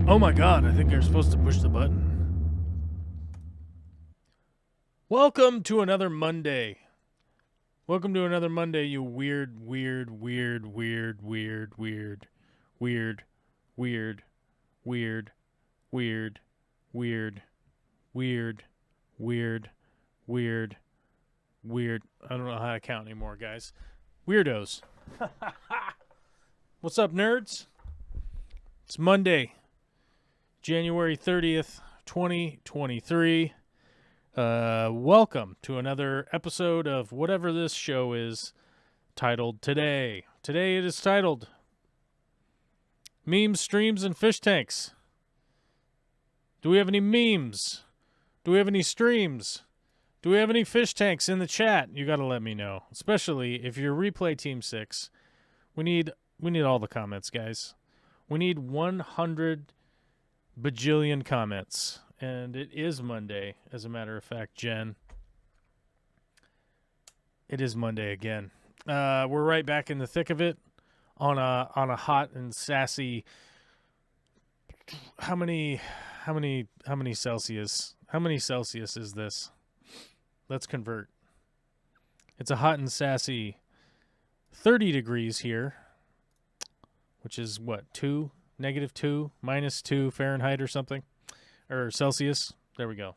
Oh my god, I think you're supposed to push the button. Welcome to another Monday. Welcome to another Monday, you weird, weird, weird, weird, weird, weird, weird, weird, weird, weird, weird, weird, weird, weird, weird. I don't know how to count anymore, guys. Weirdos. What's up, nerds? It's Monday, January 30th, 2023. Welcome to another episode of whatever this show is titled today. Today it is titled Memes, Streams, and Fish Tanks. Do we have any memes? Do we have any streams? Do we have any fish tanks in the chat? You got to let me know, especially if you're Replay Team 6. We need all the comments, guys. We need 100 bajillion comments. And it is Monday, as a matter of fact, Jen. It is Monday again. We're right back in the thick of it on a hot and sassy. How many Celsius? How many Celsius is this? Let's convert. It's a hot and sassy 30 degrees here, which is what, -2, -2 Fahrenheit or something, or Celsius. There we go.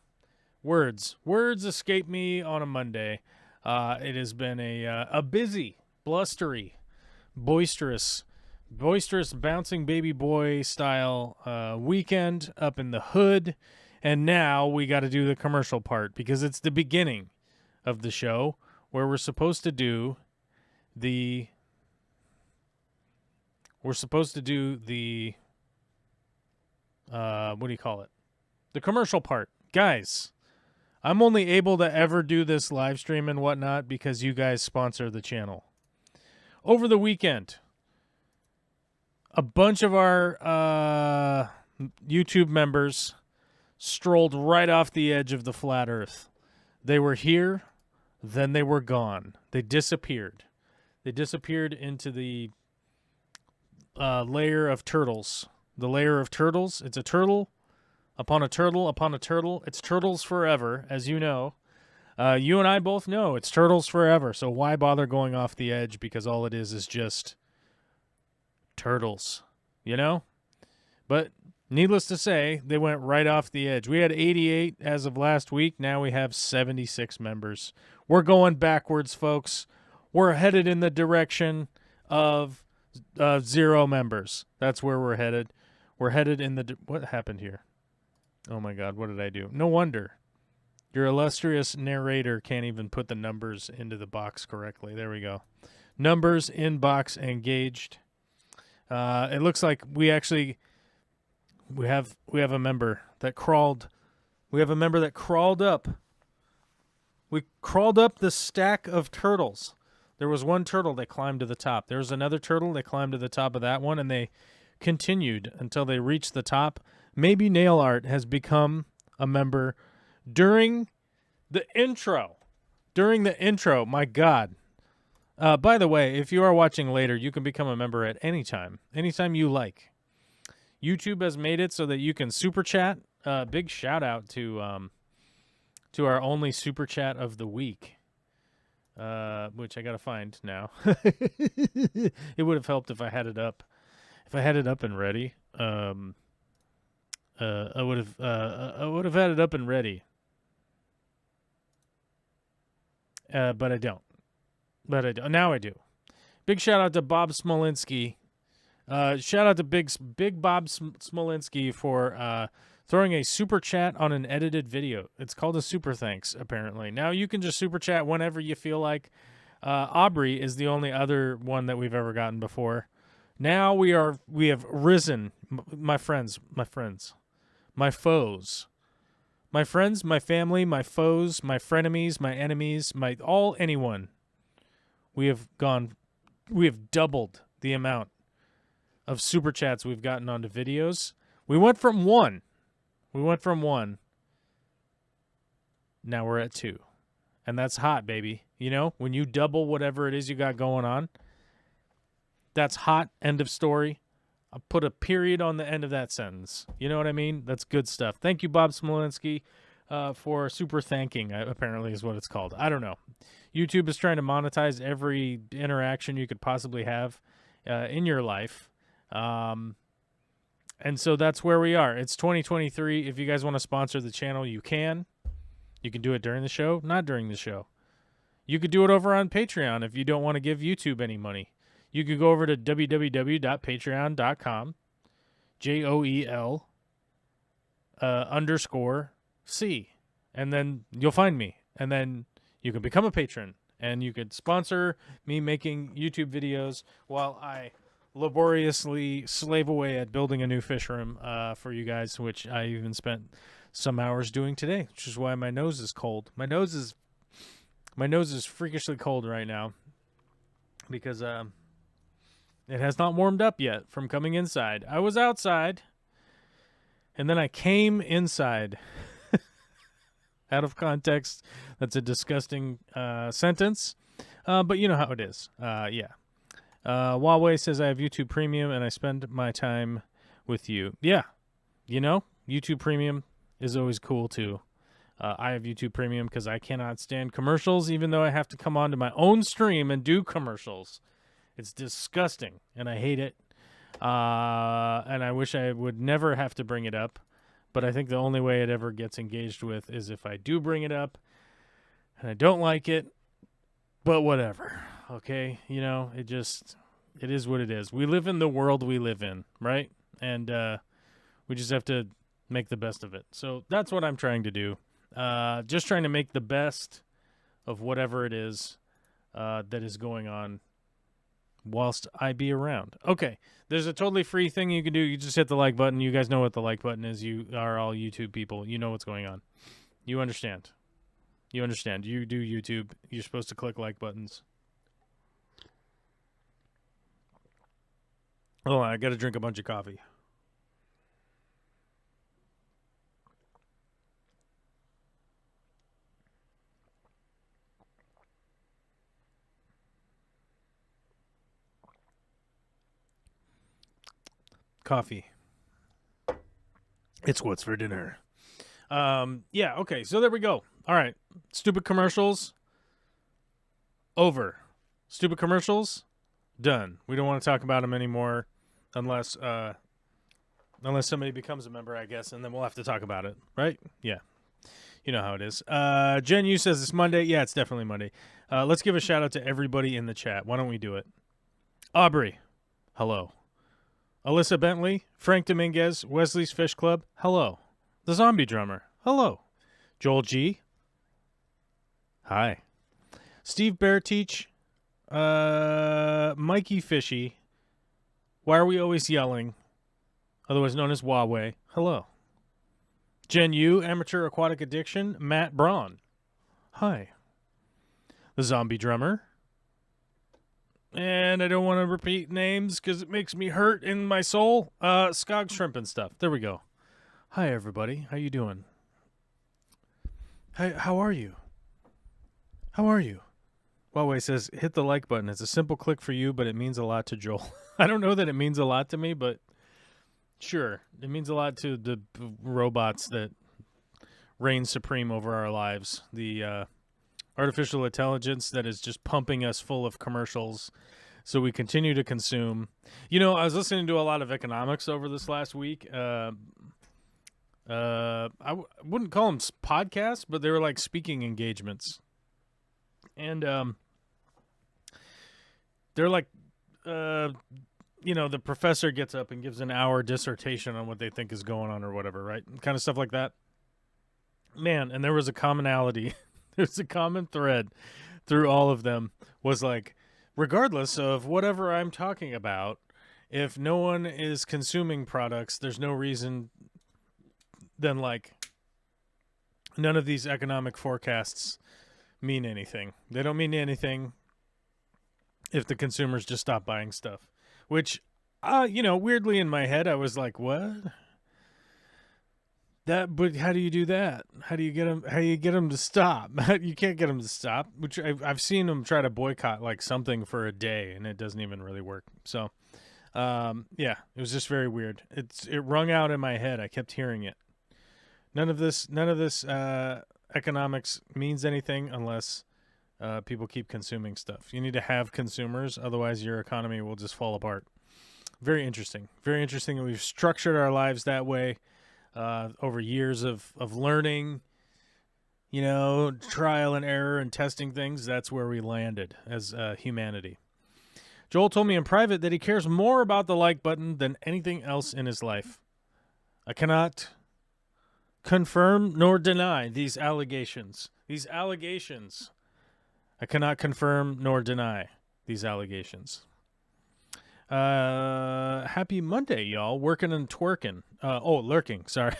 Words escape me on a Monday. It has been a busy, blustery, boisterous, bouncing baby boy style weekend up in the hood. And now we got to do the commercial part because it's the beginning of the show where we're supposed to do the what do you call it? The commercial part. Guys, I'm only able to ever do this live stream and whatnot because you guys sponsor the channel. Over the weekend, a bunch of our YouTube members strolled right off the edge of the flat earth. They were here, then they were gone. They disappeared. They disappeared into the layer of turtles. The layer of turtles. It's a turtle upon a turtle upon a turtle. It's turtles forever, as you know. You and I both know it's turtles forever. So why bother going off the edge? Because all it is just turtles, you know? But needless to say, they went right off the edge. We had 88 as of last week. Now we have 76 members. We're going backwards, folks. We're headed in the direction of 0 members. That's where we're headed. We're headed in the... What happened here? Oh, my God. What did I do? No wonder. Your illustrious narrator can't even put the numbers into the box correctly. There we go. Numbers in box engaged. It looks like we actually... We have a member that crawled. We have a member that crawled up. We crawled up the stack of turtles. There was one turtle that climbed to the top. There was another turtle that climbed to the top of that one, and they continued until they reached the top. Maybe Nail Art has become a member during the intro. During the intro, my God. By the way, if you are watching later, you can become a member at any time you like. YouTube has made it so that you can super chat. Big shout out to our only super chat of the week, which I gotta find now. It would have helped if I had it up. If I had it up and ready, I would have had it up and ready. But I don't. Now I do. Big shout out to Bob Smolinski. Shout out to Big Bob Smolinski for throwing a super chat on an edited video. It's called a super thanks, apparently. Now you can just super chat whenever you feel like. Aubrey is the only other one that we've ever gotten before. Now we have risen, my friends, my foes, my friends, my family, my foes, my frenemies, my enemies, anyone. We have doubled the amount of super chats we've gotten onto videos. We went from one. Now we're at 2. And that's hot, baby. You know, when you double whatever it is you got going on, that's hot. End of story. I'll put a period on the end of that sentence. You know what I mean? That's good stuff. Thank you, Bob Smolinski, for super thanking, apparently is what it's called. I don't know. YouTube is trying to monetize every interaction you could possibly have in your life. And so that's where we are. It's 2023. If you guys want to sponsor the channel, you can. You can do it during the show, not during the show. You could do it over on Patreon if you don't want to give YouTube any money. You could go over to www.patreon.com, JOEL _C, and then you'll find me. And then you can become a patron, and you could sponsor me making YouTube videos while I laboriously slave away at building a new fish room for you guys, which I even spent some hours doing today, which is why my nose is cold. My nose is freakishly cold right now because it has not warmed up yet from coming inside. I was outside, and then I came inside. Out of context, that's a disgusting sentence, but you know how it is. Yeah. Huawei says, I have YouTube Premium, and I spend my time with you. Yeah, you know, YouTube Premium is always cool, too. I have YouTube Premium because I cannot stand commercials, even though I have to come onto my own stream and do commercials. It's disgusting, and I hate it. And I wish I would never have to bring it up, but I think the only way it ever gets engaged with is if I do bring it up, and I don't like it, but whatever. Okay, you know, it is what it is. We live in the world we live in, right? And we just have to make the best of it. So that's what I'm trying to do. Just trying to make the best of whatever it is that is going on whilst I be around. Okay, there's a totally free thing you can do. You just hit the like button. You guys know what the like button is. You are all YouTube people. You know what's going on. You understand. You understand. You do YouTube. You're supposed to click like buttons. Hold on, I got to drink a bunch of coffee. Coffee. It's what's for dinner. Yeah, okay, so there we go. All right. Stupid commercials. Over. Stupid commercials. Done. We don't want to talk about them anymore unless somebody becomes a member, I guess, and then we'll have to talk about it, right? Yeah. You know how it is. Jen Yu says it's Monday. Yeah, it's definitely Monday. Let's give a shout out to everybody in the chat. Why don't we do it? Aubrey. Hello. Alyssa Bentley, Frank Dominguez, Wesley's Fish Club, hello. The Zombie Drummer, hello. Joel G, hi. Steve Bearteach, Mikey Fishy, Why Are We Always Yelling, otherwise known as Huawei, hello. Jen Yu, Amateur Aquatic Addiction, Matt Braun, hi. The Zombie Drummer, and I don't want to repeat names because it makes me hurt in my soul. Skog Shrimp and Stuff. There we go. Hi, everybody. How you doing? Hey, how are you? How are you? Huawei says, hit the like button. It's a simple click for you, but it means a lot to Joel. I don't know that it means a lot to me, but sure. It means a lot to the robots that reign supreme over our lives. The artificial intelligence that is just pumping us full of commercials so we continue to consume. You know, I was listening to a lot of economics over this last week. I wouldn't call them podcasts, but they were like speaking engagements. And they're like, you know, the professor gets up and gives an hour dissertation on what they think is going on or whatever, right? Kind of stuff like that. Man, and there was a commonality. There's a common thread through all of them was like, regardless of whatever I'm talking about, if no one is consuming products, there's no reason then like none of these economic forecasts mean anything. They don't mean anything if the consumers just stop buying stuff, which, you know, weirdly in my head, I was like, what? But how do you do that? How do you get them to stop? You can't get them to stop, which I've seen them try to boycott like something for a day, and it doesn't even really work. So, yeah, it was just very weird. It rung out in my head. I kept hearing it. None of this economics means anything unless people keep consuming stuff. You need to have consumers, otherwise your economy will just fall apart. Very interesting. Very interesting that we've structured our lives that way. Over years of learning, you know, trial and error and testing things, that's where we landed as humanity. Joel told me in private that he cares more about the like button than anything else in his life. I cannot confirm nor deny these allegations. I cannot confirm nor deny these allegations. Happy Monday, y'all. Working and twerking. Lurking. Sorry.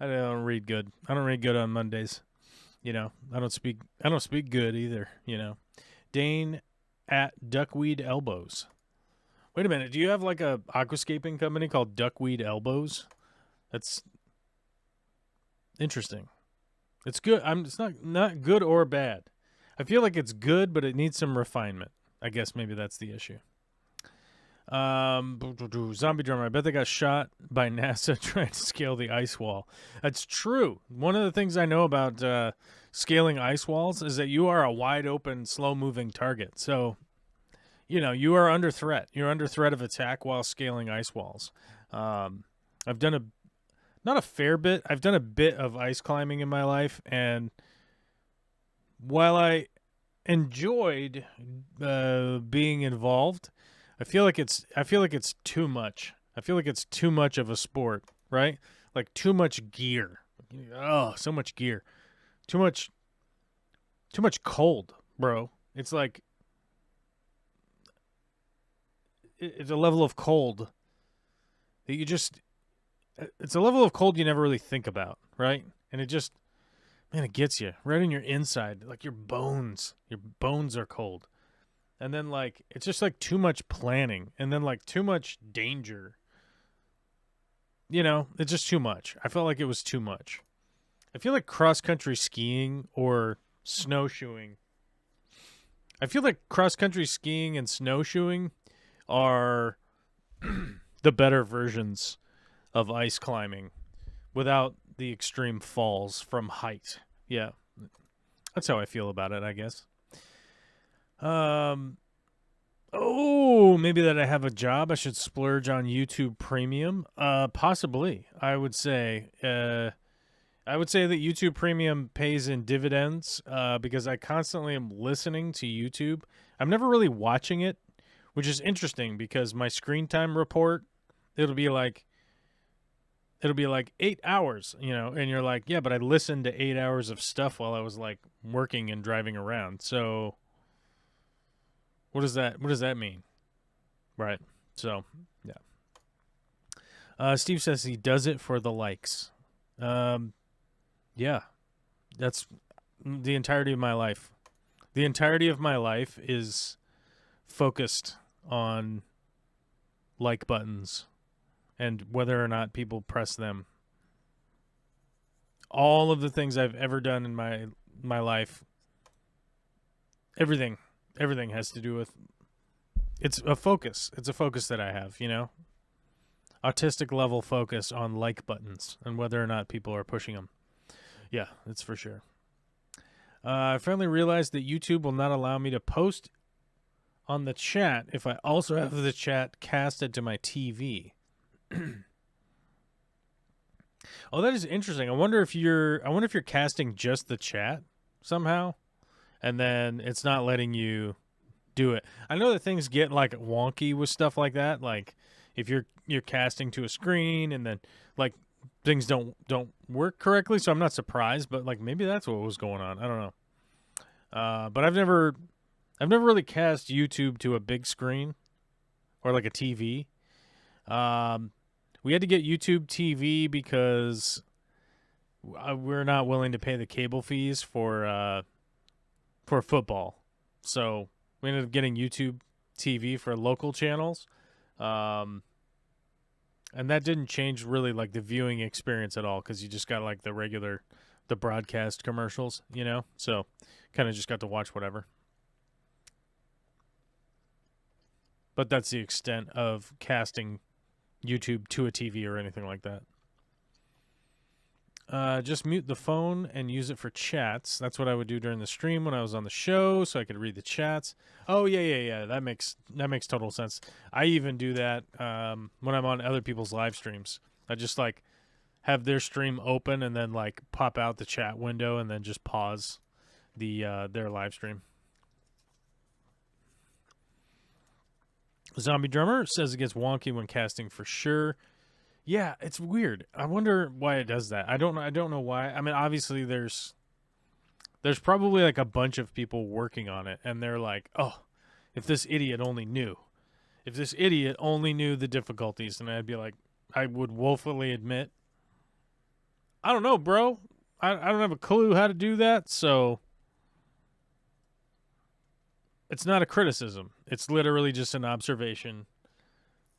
I don't read good. I don't read good on Mondays. You know, I don't speak good either, you know. Dane at Duckweed Elbows. Wait a minute. Do you have like a aquascaping company called Duckweed Elbows? That's interesting. It's good. It's not good or bad. I feel like it's good, but it needs some refinement. I guess maybe that's the issue. Zombie Drummer, I bet they got shot by NASA trying to scale the ice wall. That's true. One of the things I know about scaling ice walls is that you are a wide open, slow moving target. So, you know, you are under threat. You're under threat of attack while scaling ice walls. I've done not a fair bit. I've done a bit of ice climbing in my life, and while I enjoyed being involved, I feel like it's too much. I feel like it's too much of a sport, right? Like too much gear. Oh, so much gear. Too much cold, bro. It's like it's a level of cold that you just, it's a level of cold you never really think about, right? And it just, man, it gets you right in your inside, like your bones are cold. And then like, it's just like too much planning and then like too much danger. You know, it's just too much. I felt like it was too much. I feel like cross-country skiing or snowshoeing. I feel like cross-country skiing and snowshoeing are the better versions of ice climbing without the extreme falls from height. Yeah. That's how I feel about it, I guess. Oh, maybe that I have a job. I should splurge on YouTube Premium. Possibly. I would say that YouTube Premium pays in dividends because I constantly am listening to YouTube. I'm never really watching it, which is interesting because my screen time report, it'll be like 8 hours, you know, and you're like, yeah, but I listened to 8 hours of stuff while I was like working and driving around. So what does that mean? Right. So, yeah. Steve says he does it for the likes. Yeah. That's the entirety of my life. The entirety of my life is focused on like buttons and whether or not people press them. All of the things I've ever done in my life, everything has to do with, it's a focus. It's a focus that I have, you know? Autistic level focus on like buttons and whether or not people are pushing them. Yeah, that's for sure. I finally realized that YouTube will not allow me to post on the chat if I also have the chat casted to my TV. Oh, that is interesting. I wonder if you're casting just the chat somehow, and then it's not letting you do it. I know that things get like wonky with stuff like that. Like if you're casting to a screen and then like things don't work correctly. So I'm not surprised, but like maybe that's what was going on. I don't know. But I've never really cast YouTube to a big screen or like a TV. We had to get YouTube TV because we're not willing to pay the cable fees for football. So we ended up getting YouTube TV for local channels. And that didn't change really like the viewing experience at all because you just got like the broadcast commercials, you know? So kind of just got to watch whatever. But that's the extent of casting YouTube to a TV or anything like that. Just mute the phone and use it for chats. That's what I would do during the stream when I was on the show, so I could read the chats. Oh yeah. That makes total sense. I even do that when I'm on other people's live streams. I just like have their stream open and then like pop out the chat window and then just pause their live stream. Zombie Drummer says it gets wonky when casting for sure. Yeah, it's weird. I wonder why it does that. I don't know why. I mean, obviously there's probably like a bunch of people working on it and they're like, "Oh, if this idiot only knew. If this idiot only knew the difficulties." And I'd be like, I would woefully admit, I don't know, bro. I don't have a clue how to do that, so it's not a criticism. It's literally just an observation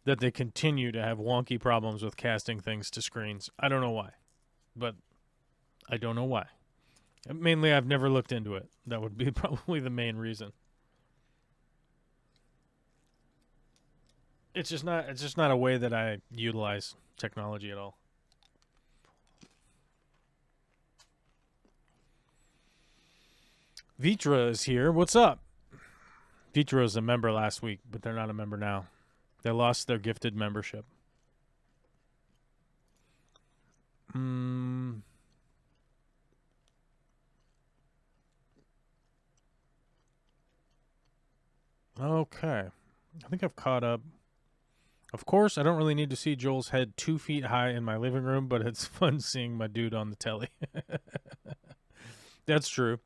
that they continue to have wonky problems with casting things to screens. I don't know why, but I don't know why. Mainly, I've never looked into it. That would be probably the main reason. It's just not a way that I utilize technology at all. Vitra is here. What's up? Vitra was a member last week, but they're not a member now. They lost their gifted membership. Okay. I think I've caught up. Of course, I don't really need to see Joel's head 2 feet high in my living room, but it's fun seeing my dude on the telly. That's true.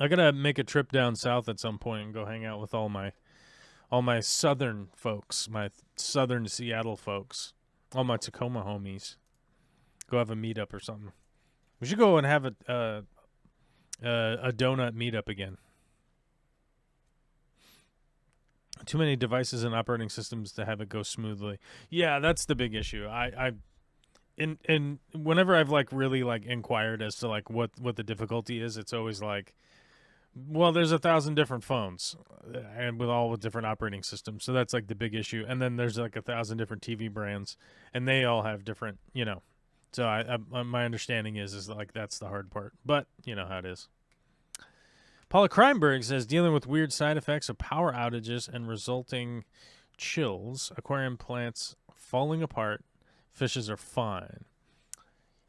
I gotta make a trip down south at some point and go hang out with all all my southern folks, my southern Seattle folks, all my Tacoma homies. Go have a meetup or something. We should go and have a donut meetup again. Too many devices and operating systems to have it go smoothly. Yeah, that's the big issue. And whenever I've like really like inquired as to like what the difficulty is, it's always like, well, there's 1,000 different phones, and with different operating systems. So that's like the big issue. And then there's like 1,000 different TV brands, and they all have different, you know. So my understanding is like that's the hard part. But you know how it is. Paula Kreinberg says, dealing with weird side effects of power outages and resulting chills, aquarium plants falling apart, fishes are fine.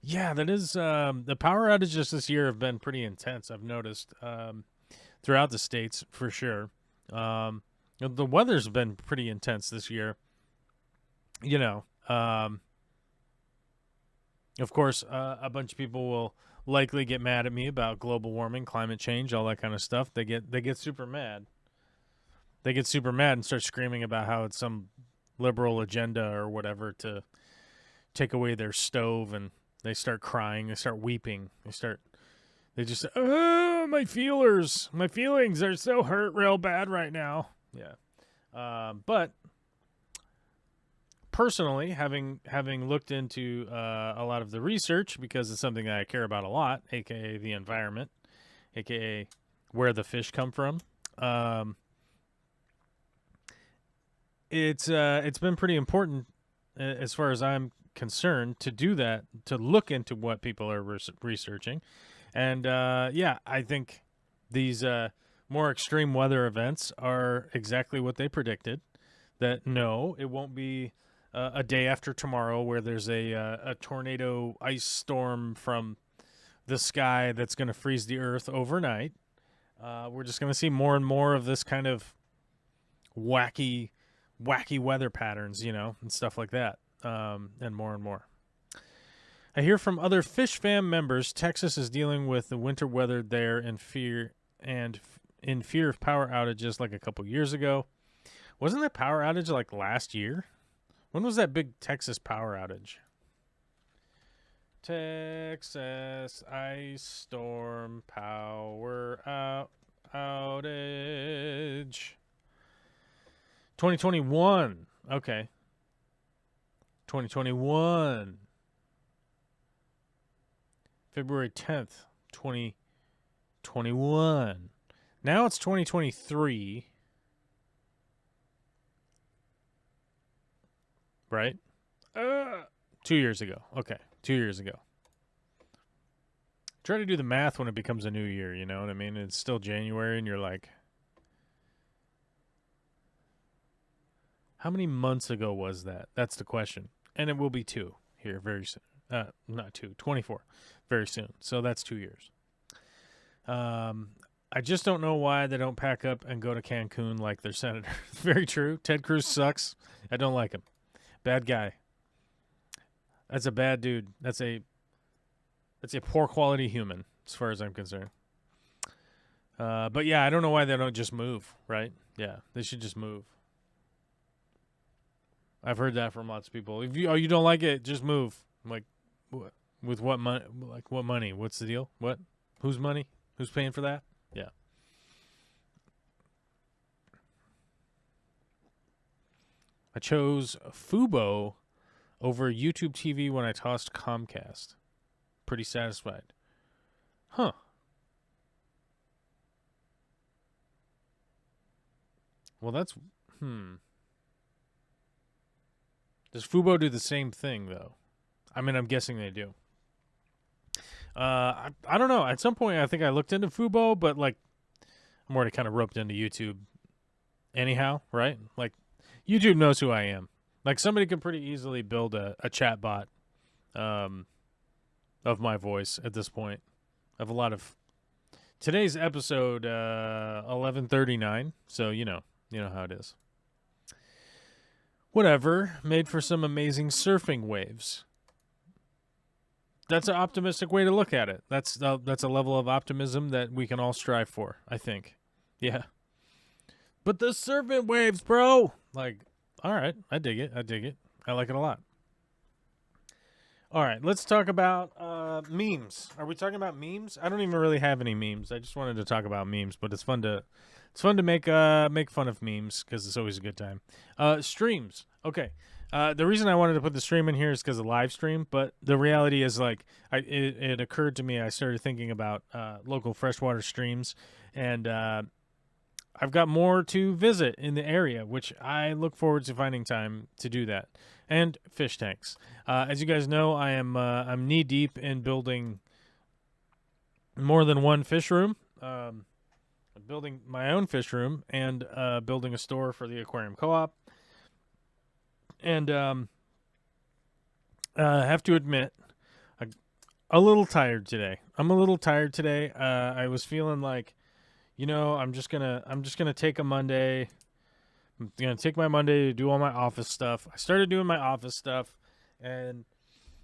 Yeah, that is, the power outages this year have been pretty intense, I've noticed, throughout the states, for sure. The weather's been pretty intense this year. You know, of course, a bunch of people will likely get mad at me about global warming, climate change, all that kind of stuff. They get super mad. They get super mad and start screaming about how it's some liberal agenda or whatever to take away their stove, and they start crying, they start weeping, they just oh, my feelings are so hurt real bad right now. Yeah. But personally, having looked into a lot of the research, because it's something that I care about a lot, aka the environment, aka where the fish come from, it's been pretty important, as far as I'm concerned, to do that, to look into what people are researching. And yeah, I think these more extreme weather events are exactly what they predicted. That no, it won't be a day after tomorrow where there's a tornado ice storm from the sky that's going to freeze the earth overnight. We're just going to see more and more of this kind of wacky weather patterns, you know, and stuff like that, and more. I hear from other Fish Fam members, Texas is dealing with the winter weather there in fear of power outages like a couple years ago. Wasn't that power outage like last year? When was that big Texas power outage? Texas ice storm power outage. 2021. Okay. 2021. February 10th, 2021. Now it's 2023. Right? 2 years ago. Okay. 2 years ago. Try to do the math when it becomes a new year, you know what I mean? It's still January and you're like, how many months ago was that? That's the question. And it will be 2 here very soon. Not 2, 24 very soon. So that's 2 years. I just don't know why they don't pack up and go to Cancun like their senator. Very true. Ted Cruz sucks. I don't like him. Bad guy. That's a bad dude. That's a poor quality human, as far as I'm concerned. But yeah, I don't know why they don't just move, right? Yeah, they should just move. I've heard that from lots of people. If you don't like it, just move. I'm like, what? With what money? Like, what money? What's the deal? What? Whose money? Who's paying for that? Yeah. I chose Fubo over YouTube TV when I tossed Comcast. Pretty satisfied. Huh. Well, that's... Does Fubo do the same thing, though? I mean, I'm guessing they do. I don't know. At some point, I think I looked into Fubo, but, like, I'm already kind of roped into YouTube anyhow, right? Like, YouTube knows who I am. Like, somebody could pretty easily build a chat bot of my voice at this point. I have a lot of... Today's episode, 1139, so you know how it is. Whatever, made for some amazing surfing waves. That's an optimistic way to look at it. That's a level of optimism that we can all strive for, I think. Yeah. but the serpent waves, bro. Like, all right, I dig it. I like it a lot. All right, let's talk about memes. Are we talking about memes? I don't even really have any memes. I just wanted to talk about memes, but it's fun to make fun of memes because it's always a good time. Streams. Okay. The reason I wanted to put the stream in here is because of live stream, but the reality is like it occurred to me. I started thinking about local freshwater streams, and I've got more to visit in the area, which I look forward to finding time to do that. And fish tanks. As you guys know, I'm knee deep in building more than one fish room. Building my own fish room and building a store for the aquarium co-op. And I have to admit, a little tired today. I'm a little tired today. I was feeling like, I'm just gonna take a Monday. I'm gonna take my Monday to do all my office stuff. I started doing my office stuff, and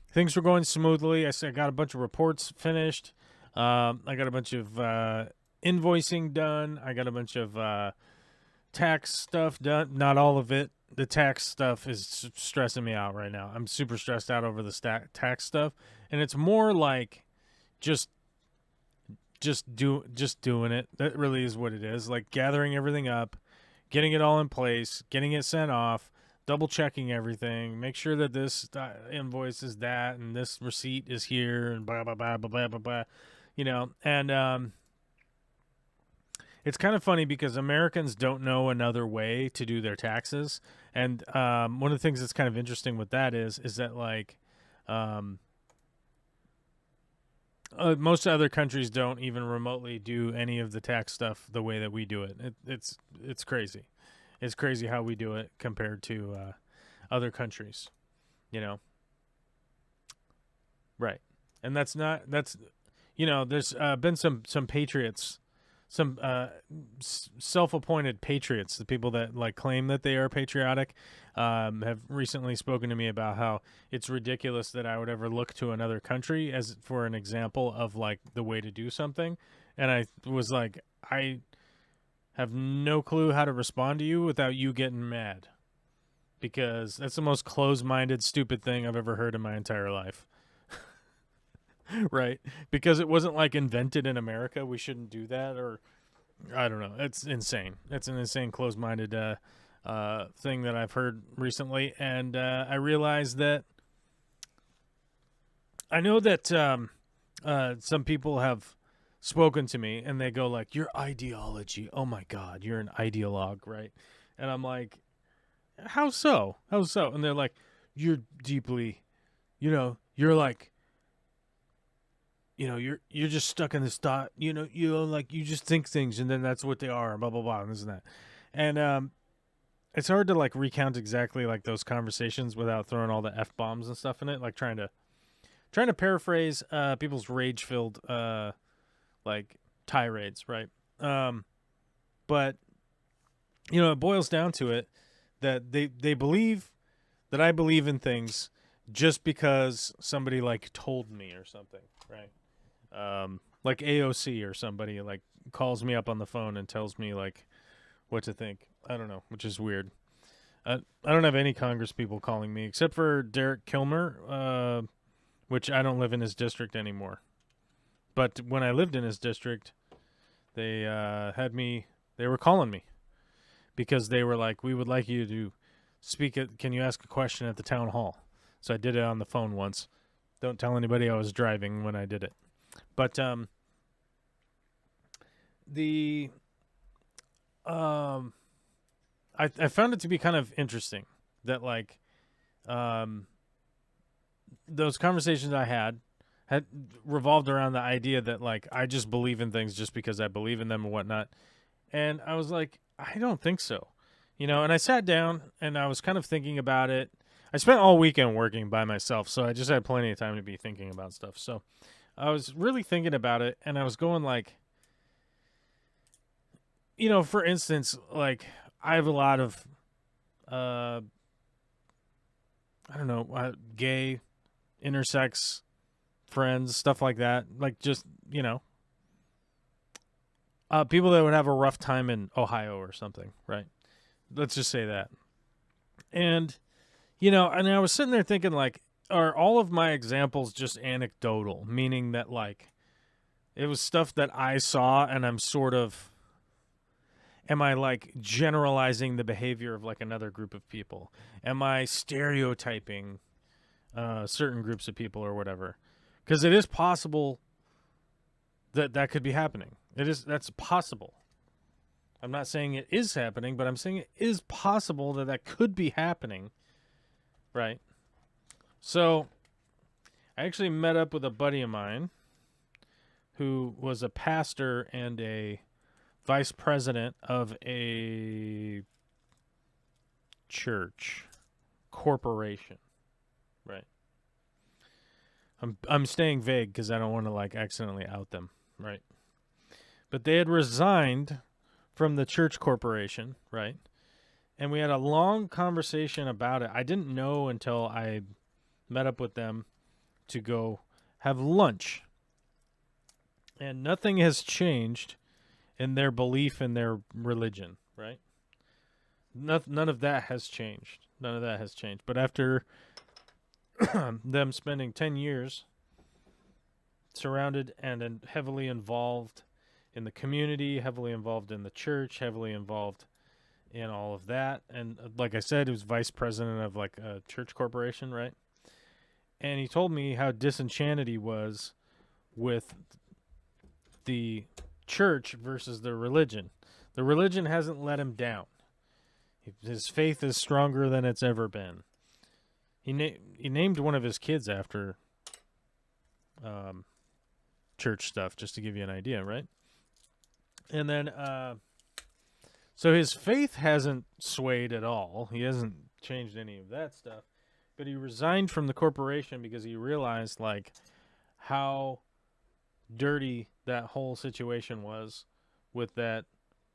things were going smoothly. I got a bunch of reports finished. I got a bunch of invoicing done. I got a bunch of tax stuff done. Not all of it. The tax stuff is stressing me out right now. I'm super stressed out over the tax stuff, and it's more like just doing it. That really is what it is. Like gathering everything up, getting it all in place, getting it sent off, double checking everything, make sure that this invoice is that and this receipt is here and blah blah blah blah blah blah blah. And it's kind of funny because Americans don't know another way to do their taxes. And one of the things that's kind of interesting with that is that like most other countries don't even remotely do any of the tax stuff the way that we do it. It's crazy. It's crazy how we do it compared to other countries, Right. And there's been some patriots, some self-appointed patriots, the people that like claim that they are patriotic, have recently spoken to me about how it's ridiculous that I would ever look to another country as for an example of like the way to do something. And I was like, I have no clue how to respond to you without you getting mad, because that's the most closed-minded, stupid thing I've ever heard in my entire life. Right? Because it wasn't like invented in America. We shouldn't do that, or I don't know. It's insane. It's an insane closed-minded thing that I've heard recently, and I realized that I know that some people have spoken to me, and they go like, "Your ideology. Oh my God, you're an ideologue, right?" And I'm like, "How so? How so?" And they're like, "You're deeply, you're like." You're just stuck in this thought, like you just think things and then that's what they are, blah, blah, blah, and this and that. And it's hard to like recount exactly like those conversations without throwing all the F-bombs and stuff in it, like trying to paraphrase people's rage-filled like tirades, right? But it boils down to it that they believe that I believe in things just because somebody like told me or something, right? Like AOC or somebody like calls me up on the phone and tells me like what to think. I don't know, which is weird. I don't have any Congress people calling me except for Derek Kilmer, which I don't live in his district anymore. But when I lived in his district, they they were calling me because they were like, "We would like you to speak can you ask a question at the town hall?" So I did it on the phone once. Don't tell anybody I was driving when I did it. But I found it to be kind of interesting that like those conversations I had revolved around the idea that like I just believe in things just because I believe in them and whatnot. And I was like, I don't think so. And I sat down and I was kind of thinking about it. I spent all weekend working by myself, so I just had plenty of time to be thinking about stuff. So I was really thinking about it, and I was going like, for instance, like I have a lot of, I don't know, gay, intersex friends, stuff like that. Like just, People that would have a rough time in Ohio or something, right? Let's just say that. And, and I was sitting there thinking, like, are all of my examples just anecdotal? Meaning that, like, it was stuff that I saw and am I, like, generalizing the behavior of, like, another group of people? Am I stereotyping certain groups of people or whatever? Because it is possible that could be happening. That's possible. I'm not saying it is happening, but I'm saying it is possible that could be happening, right? So I actually met up with a buddy of mine who was a pastor and a vice president of a church corporation, right? I'm staying vague because I don't want to, like, accidentally out them, right? But they had resigned from the church corporation, right? And we had a long conversation about it. I didn't know until I met up with them to go have lunch. And nothing has changed in their belief in their religion, right? None of that has changed. None of that has changed. But after them spending 10 years surrounded and heavily involved in the community, heavily involved in the church, heavily involved in all of that. And like I said, he was vice president of, like, a church corporation, right? And he told me how disenchanted he was with the church versus the religion. The religion hasn't let him down. His faith is stronger than it's ever been. He named one of his kids after church stuff, just to give you an idea, right? And then, so his faith hasn't swayed at all. He hasn't changed any of that stuff. But he resigned from the corporation because he realized, like, how dirty that whole situation was with that.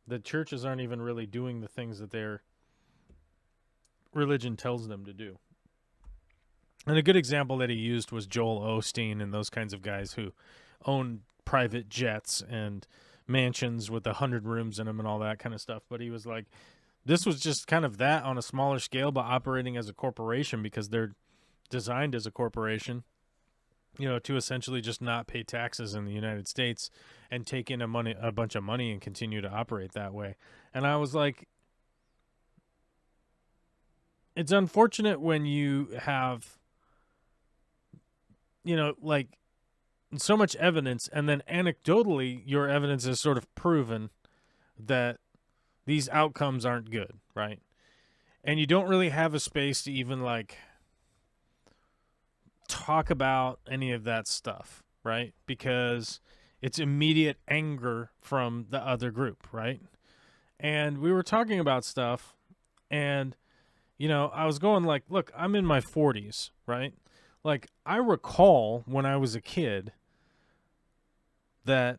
The churches aren't even really doing the things that their religion tells them to do. And a good example that he used was Joel Osteen and those kinds of guys who own private jets and mansions with 100 rooms in them and all that kind of stuff. But he was like, this was just kind of that on a smaller scale, but operating as a corporation because they're designed as a corporation, to essentially just not pay taxes in the United States and take in a bunch of money and continue to operate that way. And I was like, it's unfortunate when you have, like, so much evidence, and then anecdotally your evidence is sort of proven that these outcomes aren't good, right? And you don't really have a space to even, like, talk about any of that stuff, right? Because it's immediate anger from the other group, right? And we were talking about stuff, and, I was going like, look, I'm in my 40s, right? Like, I recall when I was a kid that,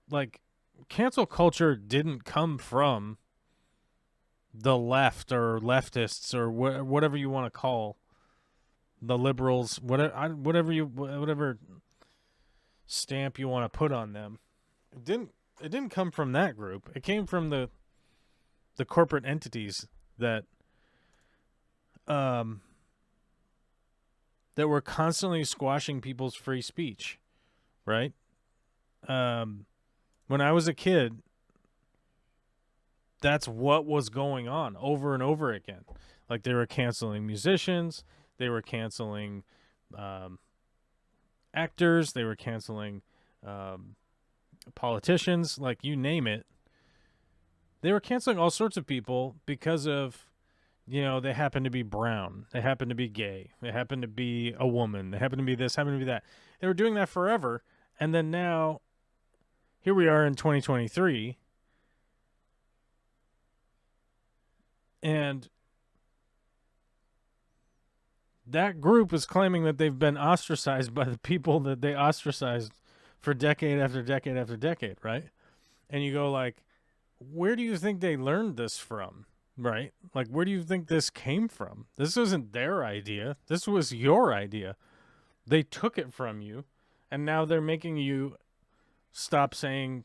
like, cancel culture didn't come from the left or leftists or whatever you want to call the liberals, whatever stamp you want to put on them. It didn't come from that group. It came from the corporate entities that were constantly squashing people's free speech, right? When I was a kid, that's what was going on over and over again. Like, they were canceling musicians, they were canceling actors, they were canceling politicians, like, you name it. They were canceling all sorts of people because of, they happen to be brown, they happen to be gay, they happen to be a woman, they happen to be this, happen to be that. They were doing that forever, and then now, here we are in 2023, and that group is claiming that they've been ostracized by the people that they ostracized for decade after decade after decade, right? And you go, like, where do you think they learned this from, right? Like, where do you think this came from? This wasn't their idea. This was your idea. They took it from you, and now they're making you stop saying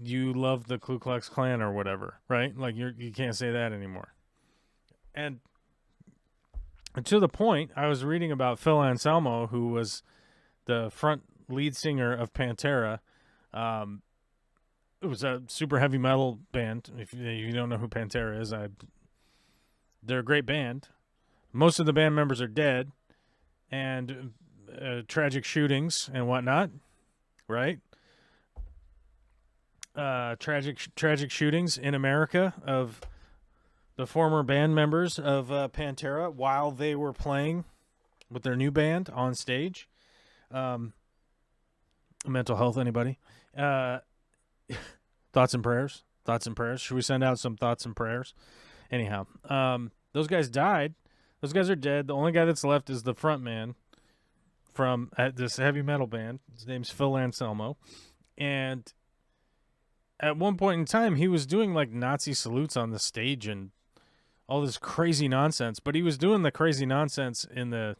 you love the Ku Klux Klan or whatever, right? Like you can't say that anymore. And to the point, I was reading about Phil Anselmo, who was the front lead singer of Pantera. It was a super heavy metal band. If you don't know who Pantera is, they're a great band. Most of the band members are dead, and tragic shootings and whatnot, right? Tragic shootings in America of the former band members of Pantera while they were playing with their new band on stage. Mental health, anybody? Thoughts and prayers. Should we send out some thoughts and prayers? Anyhow, those guys died. Those guys are dead. The only guy that's left is the front man from this heavy metal band. His name's Phil Anselmo. And at one point in time, he was doing like Nazi salutes on the stage and all this crazy nonsense. But he was doing the crazy nonsense in the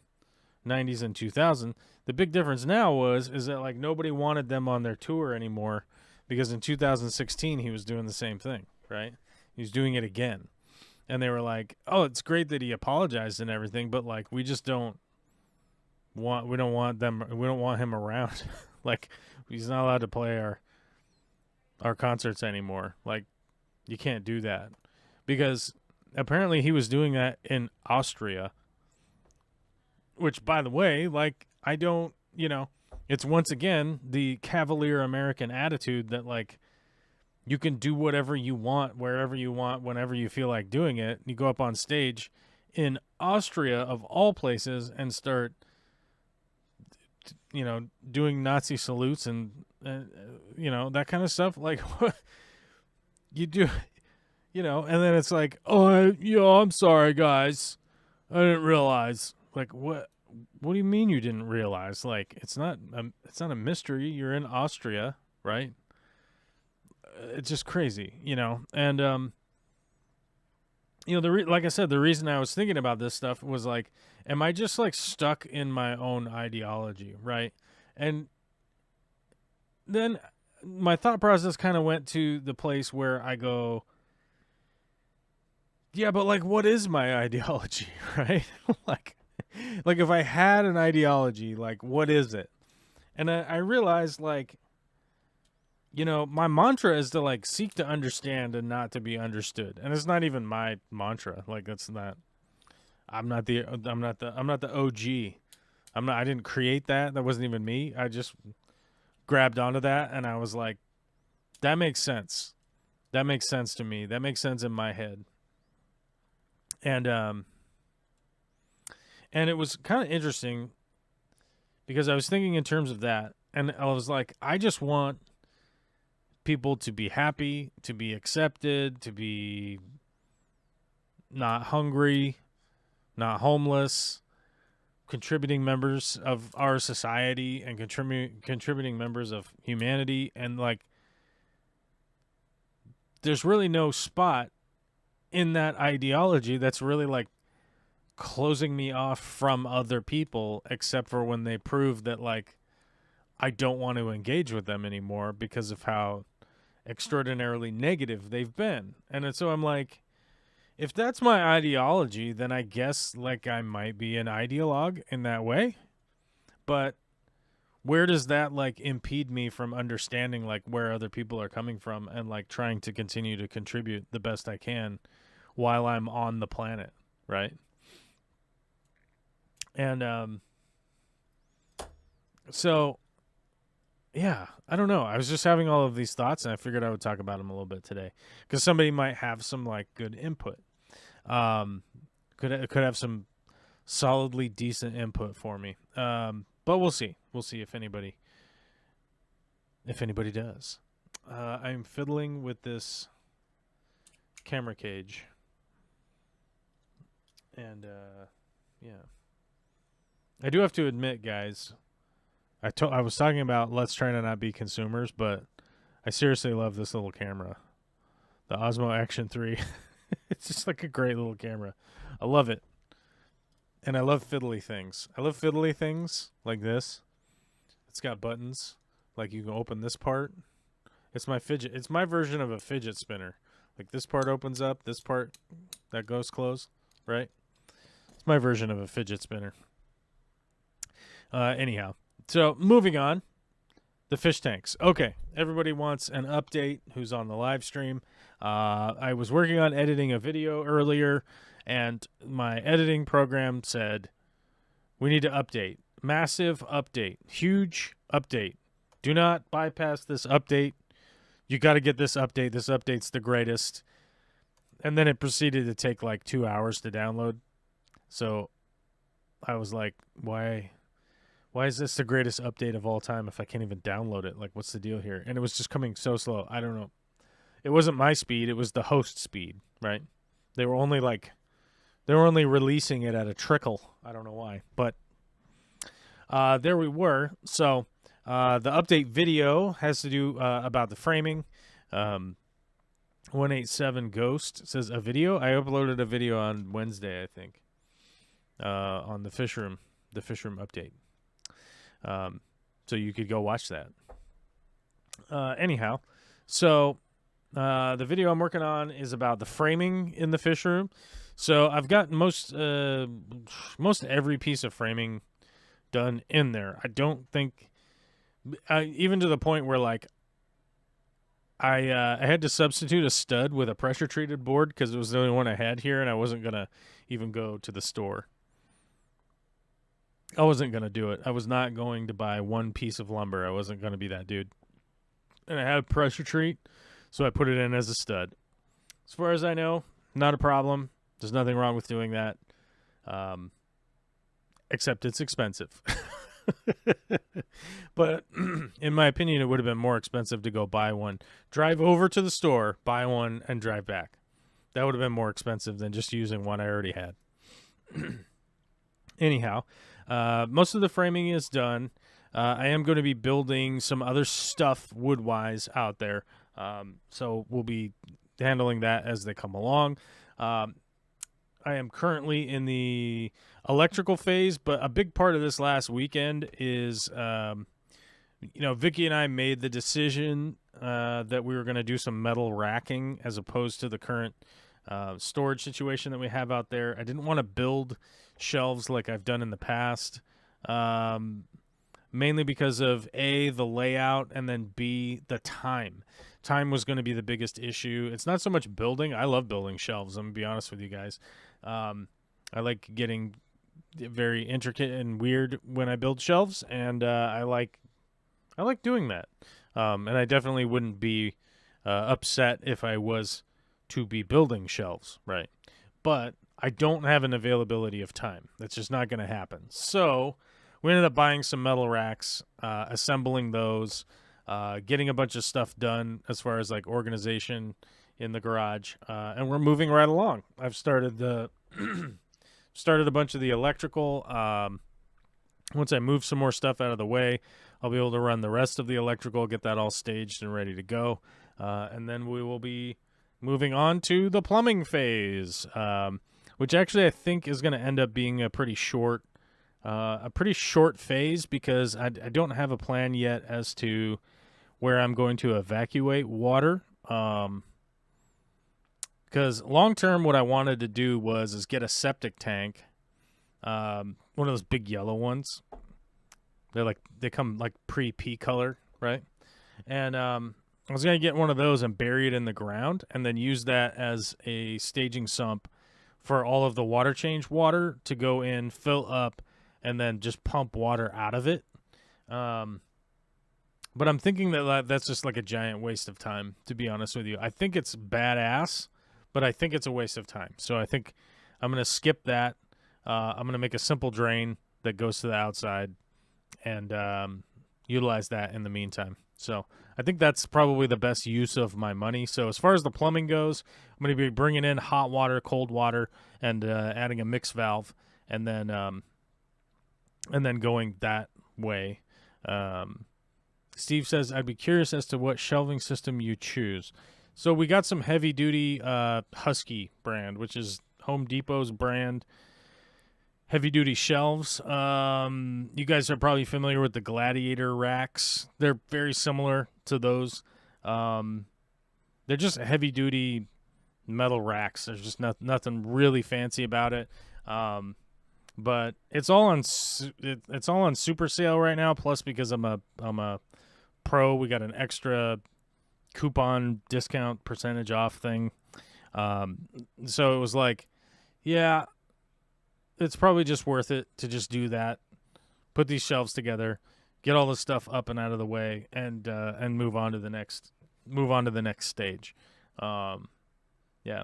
90s and 2000. The big difference now is that like nobody wanted them on their tour anymore, because in 2016 he was doing the same thing, right? He was doing it again. And they were like, "Oh, it's great that he apologized and everything, but like we don't want him around. Like he's not allowed to play our concerts anymore. Like you can't do that." Because apparently he was doing that in Austria, which, by the way, like I don't, it's once again the cavalier American attitude that like you can do whatever you want, wherever you want, whenever you feel like doing it. You go up on stage in Austria, of all places, and start, doing Nazi salutes and, that kind of stuff. Like, you do, and then it's like, "Oh, I'm sorry, guys. I didn't realize." Like, what do you mean you didn't realize? Like, it's not a mystery. You're in Austria, right? It's just crazy, and like I said, the reason I was thinking about this stuff was like, am I just like stuck in my own ideology, right? And then my thought process kind of went to the place where I go, yeah, but like, what is my ideology, right? like if I had an ideology, like, what is it? And I realized, like, my mantra is to like seek to understand and not to be understood. And it's not even my mantra. Like I'm not the OG. I didn't create that. That wasn't even me. I just grabbed onto that and I was like, that makes sense. That makes sense to me. That makes sense in my head. And it was kind of interesting because I was thinking in terms of that, and I was like, I just want people to be happy, to be accepted, to be not hungry, not homeless, contributing members of our society and contributing members of humanity. And like, there's really no spot in that ideology that's really like closing me off from other people, except for when they prove that like I don't want to engage with them anymore because of how extraordinarily negative they've been. And so I'm like, if that's my ideology, then I guess like I might be an ideologue in that way. But where does that like impede me from understanding like where other people are coming from and like trying to continue to contribute the best I can while I'm on the planet, right? And so yeah, I don't know. I was just having all of these thoughts, and I figured I would talk about them a little bit today because somebody might have some like good input. Could have some solidly decent input for me. But we'll see. We'll see if anybody does. I'm fiddling with this camera cage, and yeah, I do have to admit, guys. I was talking about let's try to not be consumers, but I seriously love this little camera. The Osmo Action 3. It's just like a great little camera. I love it. And I love fiddly things. I love fiddly things like this. It's got buttons. Like you can open this part It's my fidget. It's my version of a fidget spinner. Like this part opens up, this part that goes closed, right? It's my version of a fidget spinner. Anyhow, so moving on, the fish tanks. Okay, everybody wants an update who's on the live stream. I was working on editing a video earlier, and my editing program said, we need to update. Massive update. Huge update. Do not bypass this update. You got to get this update. This update's the greatest. And then it proceeded to take like 2 hours to download. So I was like, why is this the greatest update of all time if I can't even download it? Like, what's the deal here? And it was just coming so slow. I don't know. It wasn't my speed. It was the host speed, right? They were only releasing it at a trickle. I don't know why. But there we were. So the update video has to do about the framing. 187 Ghost says a video. I uploaded a video on Wednesday, I think, on the fish room update. So you could go watch that. Anyhow, so the video I'm working on is about the framing in the fish room. So I've got most every piece of framing done in there. I don't think, even to the point where like I had to substitute a stud with a pressure treated board because it was the only one I had here, and I wasn't gonna even go to the store. I wasn't going to do it. I was not going to buy one piece of lumber. I wasn't going to be that dude. And I had a pressure treat, so I put it in as a stud. As far as I know, not a problem. There's nothing wrong with doing that, except it's expensive. But in my opinion, it would have been more expensive to go buy one, drive over to the store, buy one, and drive back. That would have been more expensive than just using one I already had. Anyhow, most of the framing is done. I am going to be building some other stuff wood-wise out there. So we'll be handling that as they come along. I am currently in the electrical phase, but a big part of this last weekend is, Vicky and I made the decision that we were going to do some metal racking as opposed to the current storage situation that we have out there. I didn't want to build shelves like I've done in the past, mainly because of A, the layout, and then B, the time. Time was going to be the biggest issue. It's not so much building. I love building shelves. I'm going to be honest with you guys. I like getting very intricate and weird when I build shelves, and I like doing that. And I definitely wouldn't be upset if I was to be building shelves, right? But I don't have an availability of time. That's just not going to happen. So we ended up buying some metal racks, assembling those, getting a bunch of stuff done as far as like organization in the garage, and we're moving right along. I've started started a bunch of the electrical. Once I move some more stuff out of the way, I'll be able to run the rest of the electrical, get that all staged and ready to go, and then we will be moving on to the plumbing phase, which actually I think is going to end up being a pretty short phase because I don't have a plan yet as to where I'm going to evacuate water. Because long term, what I wanted to do is get a septic tank, one of those big yellow ones. They come like pre-pea color, right? And I was gonna get one of those and bury it in the ground, and then use that as a staging sump for all of the water change water to go in, fill up, and then just pump water out of it. But I'm thinking that that's just like a giant waste of time, to be honest with you. I think it's badass, but I think it's a waste of time. So I think I'm going to skip that. I'm going to make a simple drain that goes to the outside and utilize that in the meantime. So I think that's probably the best use of my money. So as far as the plumbing goes, I'm going to be bringing in hot water, cold water, and adding a mix valve, and then going that way. Steve says, I'd be curious as to what shelving system you choose. So we got some heavy-duty Husky brand, which is Home Depot's brand, heavy-duty shelves. You guys are probably familiar with the Gladiator racks. They're very similar to those. They're just heavy duty metal racks. There's just nothing really fancy about it. But it's all on it's all on super sale right now. Plus, because I'm a pro, we got an extra coupon discount percentage off thing. So it was like, yeah, it's probably just worth it to just do that. Put these shelves together, get all this stuff up and out of the way, and move on to the next stage. Yeah.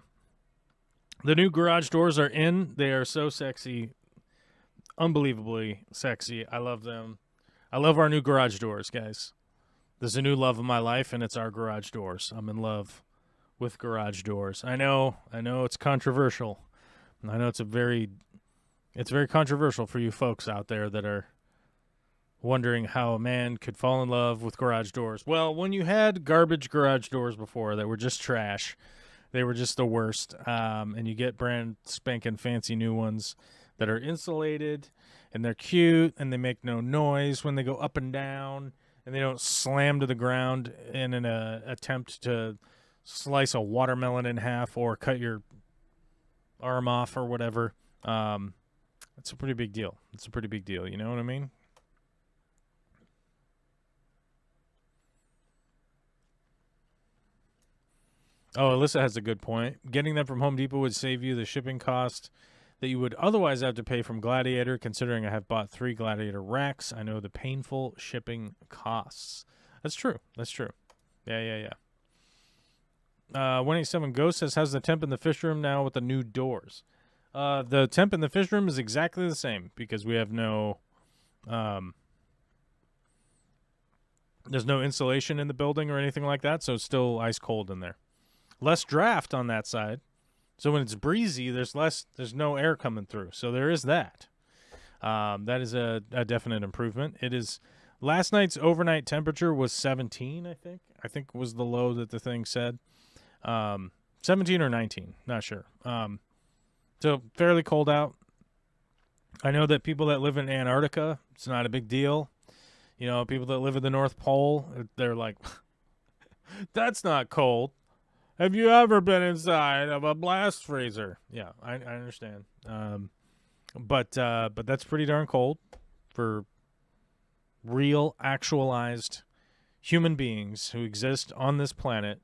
The new garage doors are in. They are so sexy, unbelievably sexy. I love them. I love our new garage doors, guys. There's a new love of my life, and it's our garage doors. I'm in love with garage doors. I know it's controversial. I know it's very controversial for you folks out there that are wondering how a man could fall in love with garage doors. Well, when you had garbage garage doors before that were just trash, they were just the worst, and you get brand spanking fancy new ones that are insulated, and they're cute, and they make no noise when they go up and down, and they don't slam to the ground in an attempt to slice a watermelon in half or cut your arm off or whatever. It's a pretty big deal. You know what I mean? Oh, Alyssa has a good point. Getting them from Home Depot would save you the shipping cost that you would otherwise have to pay from Gladiator. Considering I have bought 3 Gladiator racks, I know the painful shipping costs. That's true. Yeah. 187 Ghost says, how's the temp in the fish room now with the new doors? The temp in the fish room is exactly the same because we have no... there's no insulation in the building or anything like that, so it's still ice cold in there. Less draft on that side. So when it's breezy, there's no air coming through. So there is that. That is a definite improvement. It is last night's overnight temperature was 17, I think. I think was the low that the thing said. 17 or 19, not sure. So fairly cold out. I know that people that live in Antarctica, it's not a big deal. You know, people that live at the North Pole, they're like, that's not cold. Have you ever been inside of a blast freezer? Yeah, I understand. But that's pretty darn cold for real, actualized human beings who exist on this planet.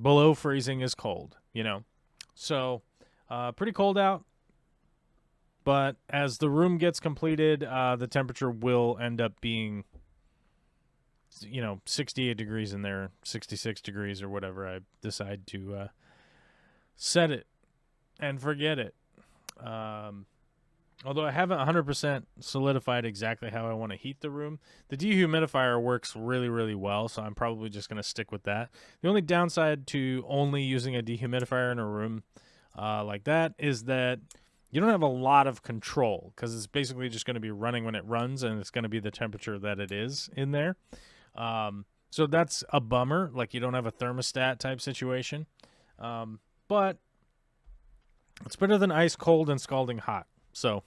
Below freezing is cold, you know. So, pretty cold out. But as the room gets completed, the temperature will end up being, 68 degrees in there, 66 degrees or whatever I decide to set it and forget it. Although I haven't 100% solidified exactly how I want to heat the room. The dehumidifier works really, really well, so I'm probably just going to stick with that. The only downside to only using a dehumidifier in a room like that is that you don't have a lot of control because it's basically just going to be running when it runs, and it's going to be the temperature that it is in there. So that's a bummer. Like, you don't have a thermostat type situation. But it's better than ice cold and scalding hot. So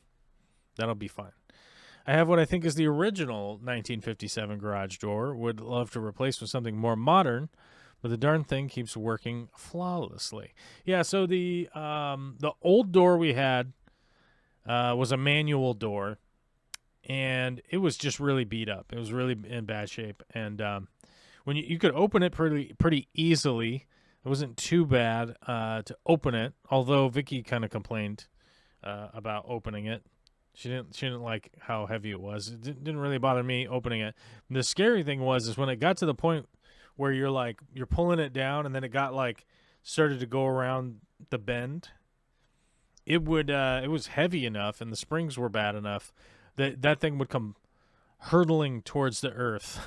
that'll be fine. I have what I think is the original 1957 garage door. Would love to replace with something more modern, but the darn thing keeps working flawlessly. Yeah, so the old door we had was a manual door, and it was just really beat up. It was really in bad shape, and when you could open it pretty easily. It wasn't too bad to open it, although Vicky kind of complained about opening it. She didn't like how heavy it was. It didn't really bother me opening it. And the scary thing was when it got to the point where you're pulling it down, and then it got started to go around the bend. It was heavy enough, and the springs were bad enough that thing would come hurtling towards the earth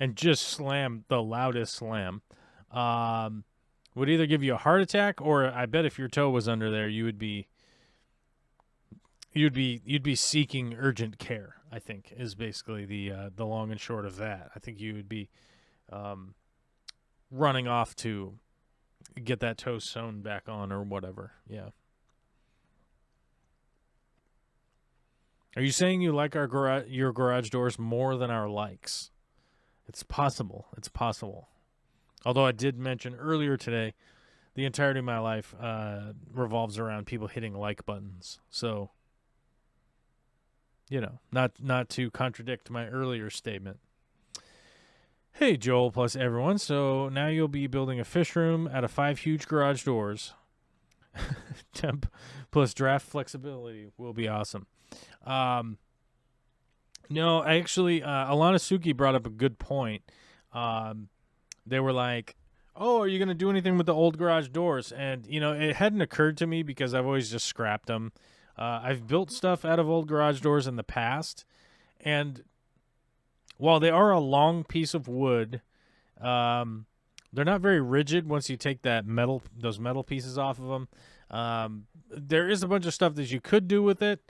and just slam the loudest slam. Would either give you a heart attack, or I bet if your toe was under there, you'd be seeking urgent care. I think is basically the long and short of that. I think you would be running off to get that toe sewn back on or whatever. Yeah. Are you saying you like your garage doors more than our likes? It's possible. It's possible. Although I did mention earlier today, the entirety of my life revolves around people hitting like buttons. So, you know, not to contradict my earlier statement. Hey, Joel plus everyone. So now you'll be building a fish room out of 5 huge garage doors. Temp plus draft flexibility will be awesome. No, I actually, Alana Suki brought up a good point. They were like, oh, are you going to do anything with the old garage doors? And, you know, it hadn't occurred to me because I've always just scrapped them. I've built stuff out of old garage doors in the past. And while they are a long piece of wood, they're not very rigid once you take those metal pieces off of them. There is a bunch of stuff that you could do with it,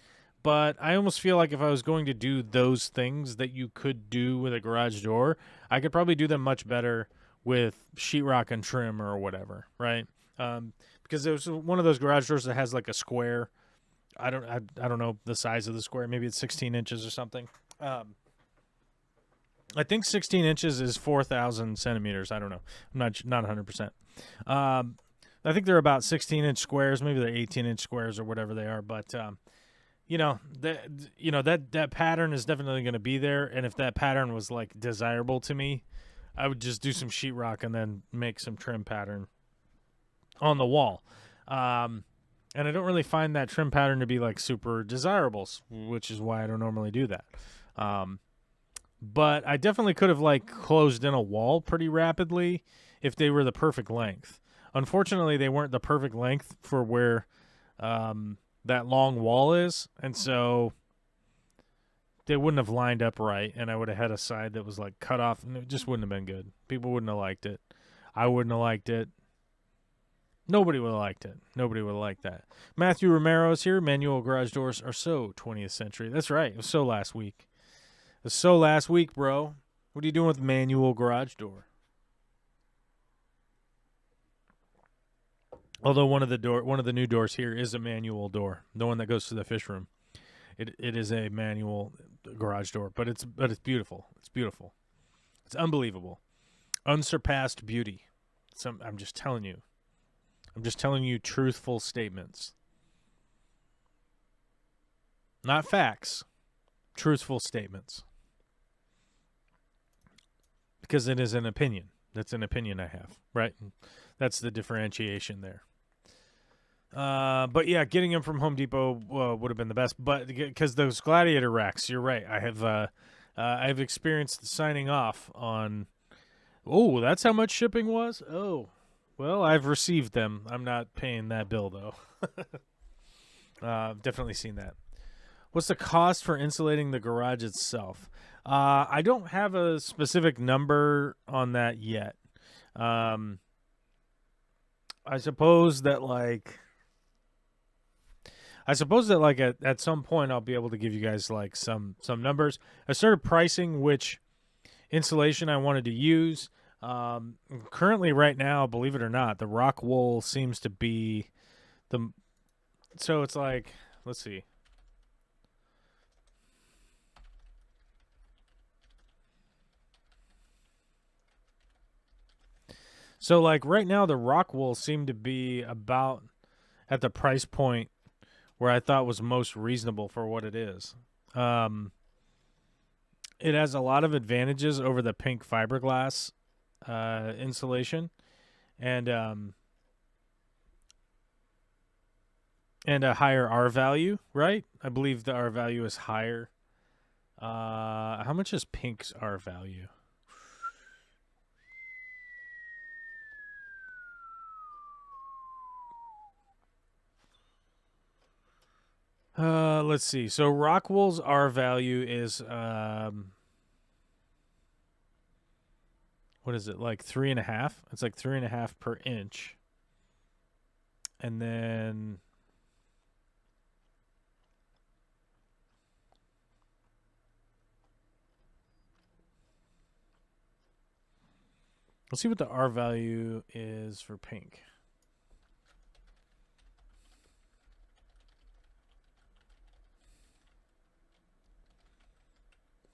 but I almost feel like if I was going to do those things that you could do with a garage door, I could probably do them much better with sheetrock and trim or whatever, right? Because there's one of those garage doors that has like a square. I don't know the size of the square. Maybe it's 16 inches or something. I think 16 inches is 4,000 centimeters. I don't know. I'm not 100%. I think they're about 16-inch squares. Maybe they're 18-inch squares or whatever they are. But that pattern is definitely going to be there. And if that pattern was like desirable to me, I would just do some sheetrock and then make some trim pattern on the wall. And I don't really find that trim pattern to be like super desirable, which is why I don't normally do that. But I definitely could have like closed in a wall pretty rapidly if they were the perfect length. Unfortunately, they weren't the perfect length for where that long wall is, and so they wouldn't have lined up right, and I would have had a side that was like cut off, and it just wouldn't have been good. People wouldn't have liked it. I wouldn't have liked it. Nobody would have liked it. Nobody would have liked that. Matthew Romero is here. Manual garage doors are so 20th century. That's right. It was so last week. It was so last week, bro. What are you doing with manual garage door? Although one of the new doors here is a manual door, the one that goes to the fish room. It is a manual garage door, but it's beautiful. It's beautiful. It's unbelievable, unsurpassed beauty. I'm just telling you. I'm just telling you truthful statements, not facts. Truthful statements, because it is an opinion. That's an opinion I have, right? That's the differentiation there. But yeah, getting them from Home Depot would have been the best. But because those Gladiator racks, you're right. I've experienced signing off on. Oh, that's how much shipping was. Oh, well, I've received them. I'm not paying that bill though. I've definitely seen that. What's the cost for insulating the garage itself? I don't have a specific number on that yet. I suppose that at some point I'll be able to give you guys like some numbers. I started pricing which insulation I wanted to use. Currently right now, believe it or not, the rock wool seems to be so it's like, let's see. So like right now the rock wool seemed to be about at the price point where I thought was most reasonable for what it is. It has a lot of advantages over the pink fiberglass insulation, and a higher R value, right? I believe the R value is higher. How much is pink's R value? Let's see. So Rockwool's R value is what is it, like 3.5? It's like 3.5 per inch. And then let's see what the R value is for pink.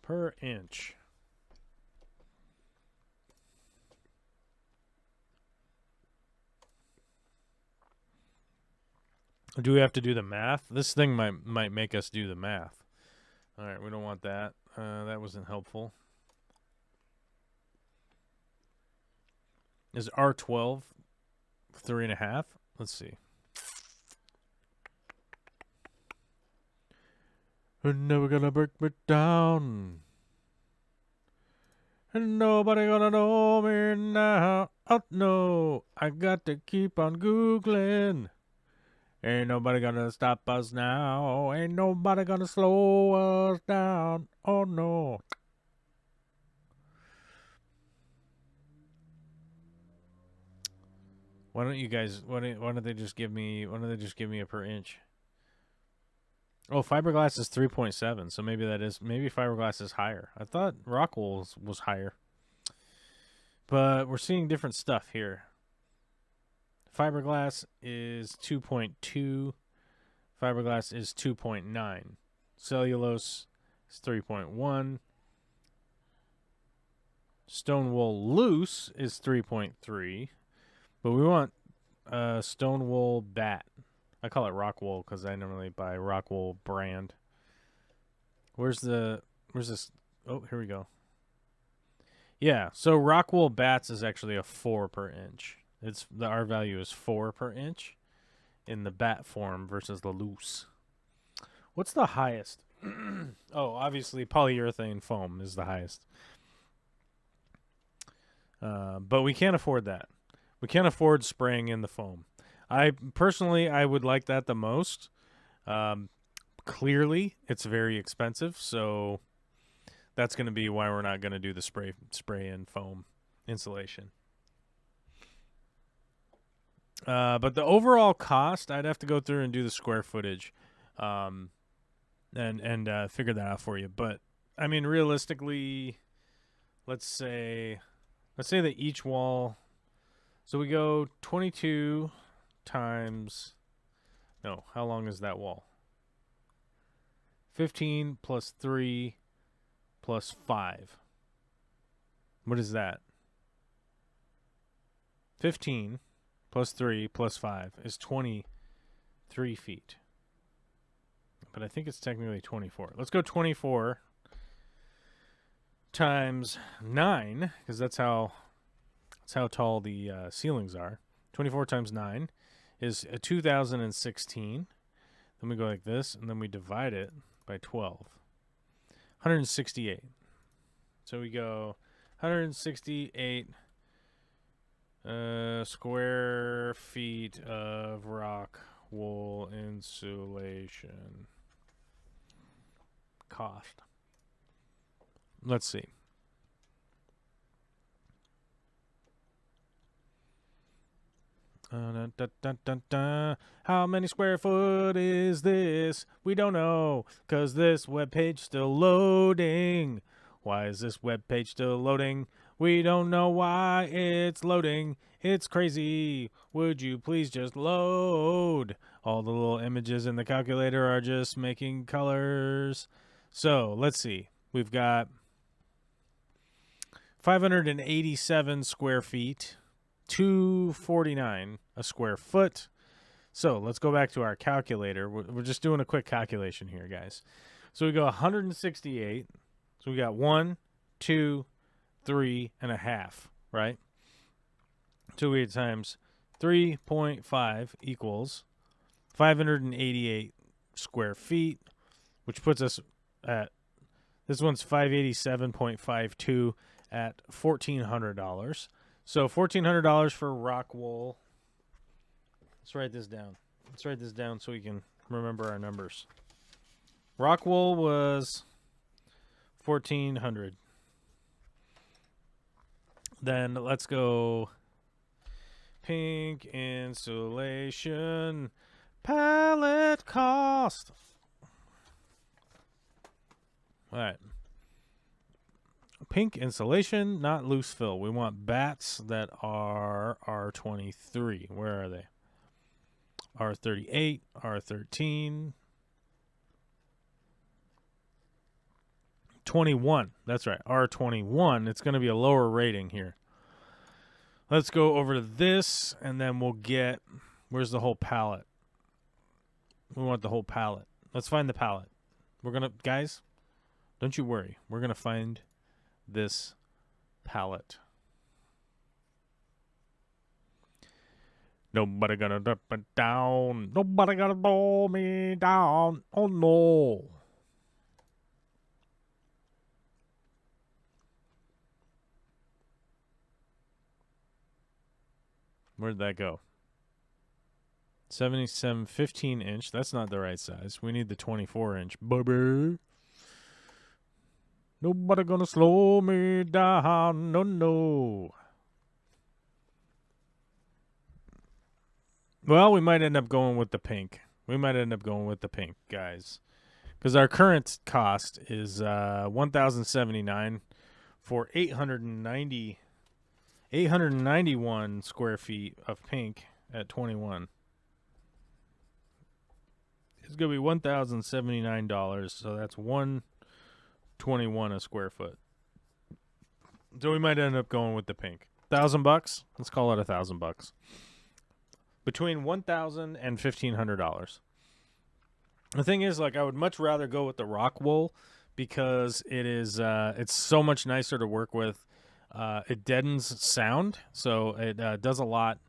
Per inch. Do we have to do the math? This thing might make us do the math. All right, we don't want that. That wasn't helpful. Is R12 3.5? Let's see. We're never gonna break me down. And nobody gonna know me now. Oh no, I got to keep on Googling. Ain't nobody gonna stop us now. Ain't nobody gonna slow us down. Oh no. Why don't you guys? Why don't they just give me? Why don't they just give me a per inch? Oh, fiberglass is 3.7, so maybe maybe fiberglass is higher. I thought rock wool was higher, but we're seeing different stuff here. Fiberglass is 2.2. Fiberglass is 2.9. Cellulose is 3.1. Stone wool loose is 3.3. But we want stone wool bat. I call it rock wool because I normally buy rock wool brand. Where's this? Oh, here we go. Yeah, so rock wool bats is actually a 4 per inch. The R value is 4 per inch in the bat form versus the loose. What's the highest? Oh, obviously polyurethane foam is the highest. But we can't afford that. We can't afford spraying in the foam. I would like that the most. Clearly, it's very expensive, so that's going to be why we're not going to do the spray in foam insulation. But the overall cost, I'd have to go through and do the square footage, and figure that out for you. But I mean, realistically, let's say that each wall. So we go 22 times. No, how long is that wall? 15 plus 3 plus 5. What is that? 15 plus 3 plus 5 is 23 feet. But I think it's technically 24. Let's go 24 times 9, because that's how tall the ceilings are. 24 times 9 is 2016. Then we go like this, and then we divide it by 12. 168. So we go 168 square feet of rock wool insulation cost. Let's see. How many square foot is this? We don't know, 'cause this webpage still loading. Why is this webpage still loading? We don't know why it's loading. It's crazy. Would you please just load? All the little images in the calculator are just making colors. So let's see. We've got 587 square feet. 249 a square foot. So let's go back to our calculator. We're just doing a quick calculation here, guys. So we go 168. So we got 1, 2, 3 and a half, right? So we times 3.5 equals 588 square feet, which puts us at, this one's 587.52 at $1,400. So $1,400 for rock wool. Let's write this down. Let's write this down so we can remember our numbers. Rock wool was $1,400. Then let's go pink insulation pallet cost. All right. Pink insulation, not loose fill. We want bats that are R23. Where are they? R38, R13, 21. That's right, R21. It's going to be a lower rating here. Let's go over to this, and then we'll get, where's the whole palette? We want the whole palette. Let's find the palette. We're going to, guys, don't you worry. We're going to find this palette. Nobody gonna drop it down. Nobody gonna blow me down. Oh no. Where'd that go? 77, 15 inch. That's not the right size. We need the 24 inch. Baby. Nobody gonna slow me down. No, no. Well, we might end up going with the pink. Guys. Because our current cost is $1,079 for 891 square feet of pink at 21. It's going to be $1,079, so that's $121 a square foot. So we might end up going with the pink. $1,000? Let's call it $1,000. Between $1,000 and $1,500. The thing is, like, I would much rather go with the rock wool because it is it's so much nicer to work with. It deadens sound, so it does a lot.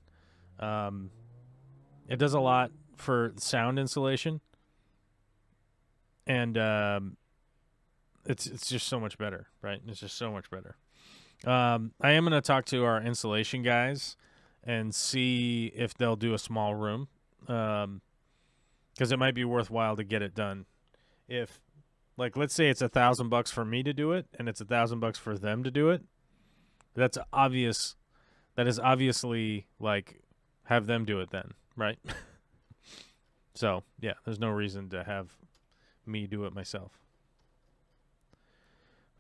It does a lot for sound insulation, and it's just so much better, right? It's just so much better. I am going to talk to our insulation guys and see if they'll do a small room, because it might be worthwhile to get it done. If, like, let's say it's $1,000 for me to do it, and it's $1,000 for them to do it. That's obvious. That is obviously, like, have them do it then, right? So, yeah, there's no reason to have me do it myself.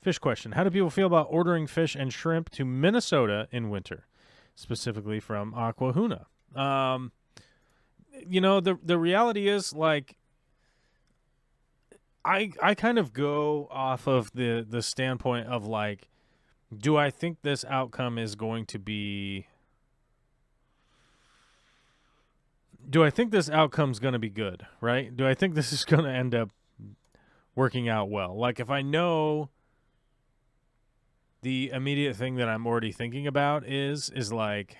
Fish question. How do people feel about ordering fish and shrimp to Minnesota in winter, specifically from Aquahuna? You know, the reality is, like, I kind of go off of the standpoint of, like, do I think this outcome is going to be... Do I think this outcome's going to be good, right? Do I think this is going to end up working out well? Like, if I know the immediate thing that I'm already thinking about is like,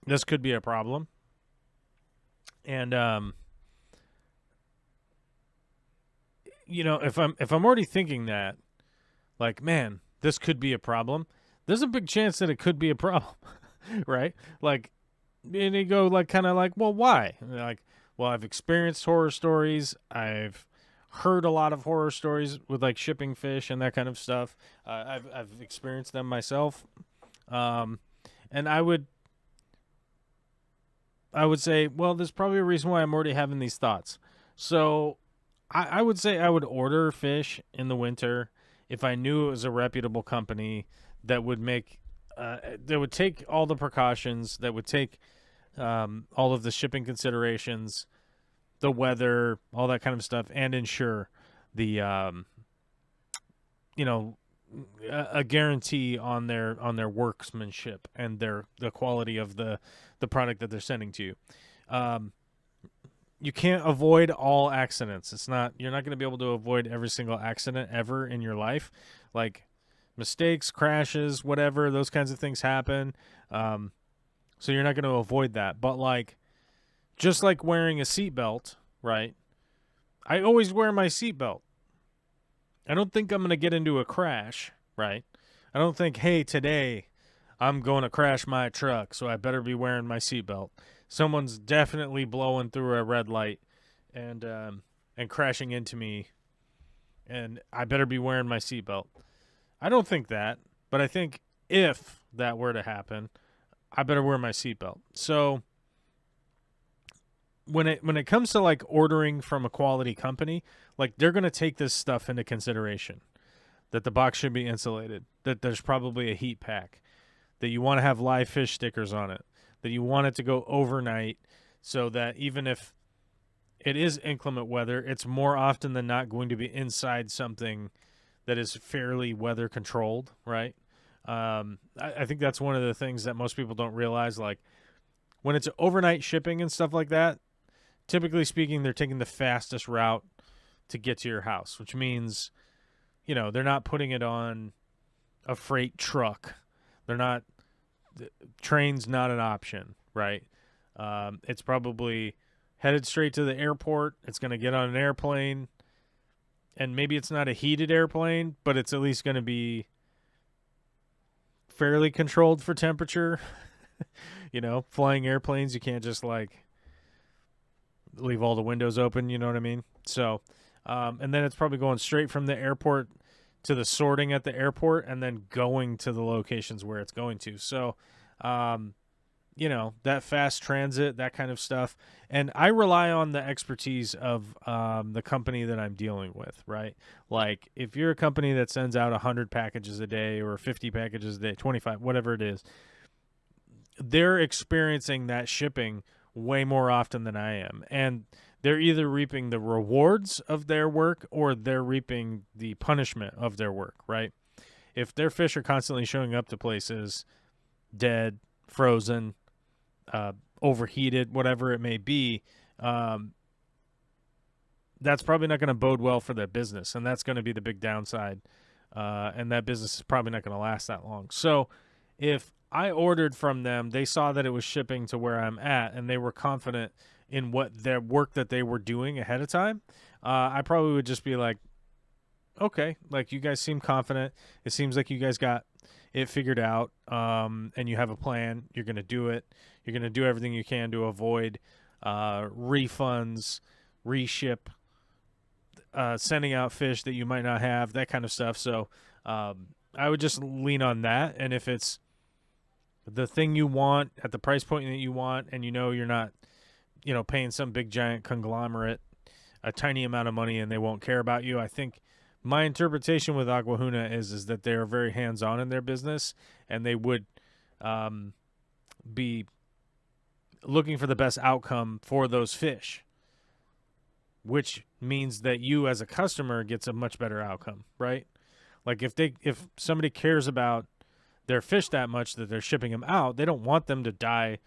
this could be a problem. And, you know, if I'm already thinking that, like, man, this could be a problem, there's a big chance that it could be a problem, right? Like, and you go, like, kind of like, well, why? And like, well, I've experienced horror stories. I've heard a lot of horror stories with, like, shipping fish and that kind of stuff. I've experienced them myself. And I would say, well, there's probably a reason why I'm already having these thoughts. So I would say I would order fish in the winter if I knew it was a reputable company that would make, that would take all the precautions, that would take all of the shipping considerations, the weather, all that kind of stuff, and ensure the, you know, a guarantee on their workmanship and the quality of the product that they're sending to you. You can't avoid all accidents. You're not going to be able to avoid every single accident ever in your life. Like, mistakes, crashes, whatever, those kinds of things happen. So you're not going to avoid that. But, like, just like wearing a seatbelt, right? I always wear my seatbelt. I don't think I'm going to get into a crash, right? I don't think, hey, today I'm going to crash my truck, so I better be wearing my seatbelt. Someone's definitely blowing through a red light and crashing into me, and I better be wearing my seatbelt. I don't think that, but I think if that were to happen, I better wear my seatbelt. So when it comes to, like, ordering from a quality company, like, they're going to take this stuff into consideration, that the box should be insulated, that there's probably a heat pack, that you want to have live fish stickers on it, that you want it to go overnight so that even if it is inclement weather, it's more often than not going to be inside something that is fairly weather controlled, right? I think that's one of the things that most people don't realize. Like, when it's overnight shipping and stuff like that, typically speaking, they're taking the fastest route to get to your house, which means, they're not putting it on a freight truck. Train's not an option, right? It's probably headed straight to the airport. It's going to get on an airplane, and maybe it's not a heated airplane, but it's at least going to be fairly controlled for temperature. Flying airplanes, you can't just leave all the windows open, you know what I mean? So, and then it's probably going straight from the airport to the sorting at the airport and then going to the locations where it's going to. So, that fast transit, that kind of stuff. And I rely on the expertise of the company that I'm dealing with, right? Like, if you're a company that sends out 100 packages a day or 50 packages a day, 25, whatever it is, they're experiencing that shipping way more often than I am. And they're either reaping the rewards of their work or they're reaping the punishment of their work, right? If their fish are constantly showing up to places dead, frozen, overheated, whatever it may be, that's probably not going to bode well for their business, and that's going to be the big downside, and that business is probably not going to last that long. So if I ordered from them, they saw that it was shipping to where I'm at, and they were confident in what their work that they were doing ahead of time, I probably would just be like, okay, like, you guys seem confident. It seems like you guys got it figured out, and you have a plan. You're going to do it. You're going to do everything you can to avoid refunds, reship, sending out fish that you might not have, that kind of stuff. So I would just lean on that. And if it's the thing you want at the price point that you want, and you're not, paying some big giant conglomerate a tiny amount of money and they won't care about you, I think my interpretation with Aquahuna is that they are very hands-on in their business, and they would be looking for the best outcome for those fish, which means that you as a customer gets a much better outcome, right? Like, if somebody cares about their fish that much that they're shipping them out, they don't want them to die,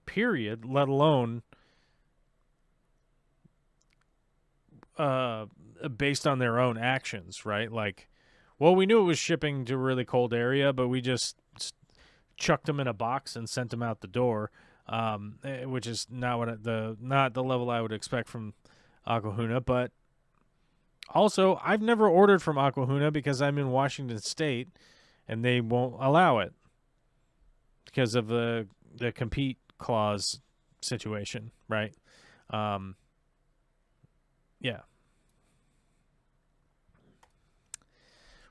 period, let alone based on their own actions, right? Like, well, we knew it was shipping to a really cold area, but we just chucked them in a box and sent them out the door, which is not not the level I would expect from Aquahuna. But also, I've never ordered from Aquahuna because I'm in Washington State, and they won't allow it because of the compete clause situation, right? Yeah.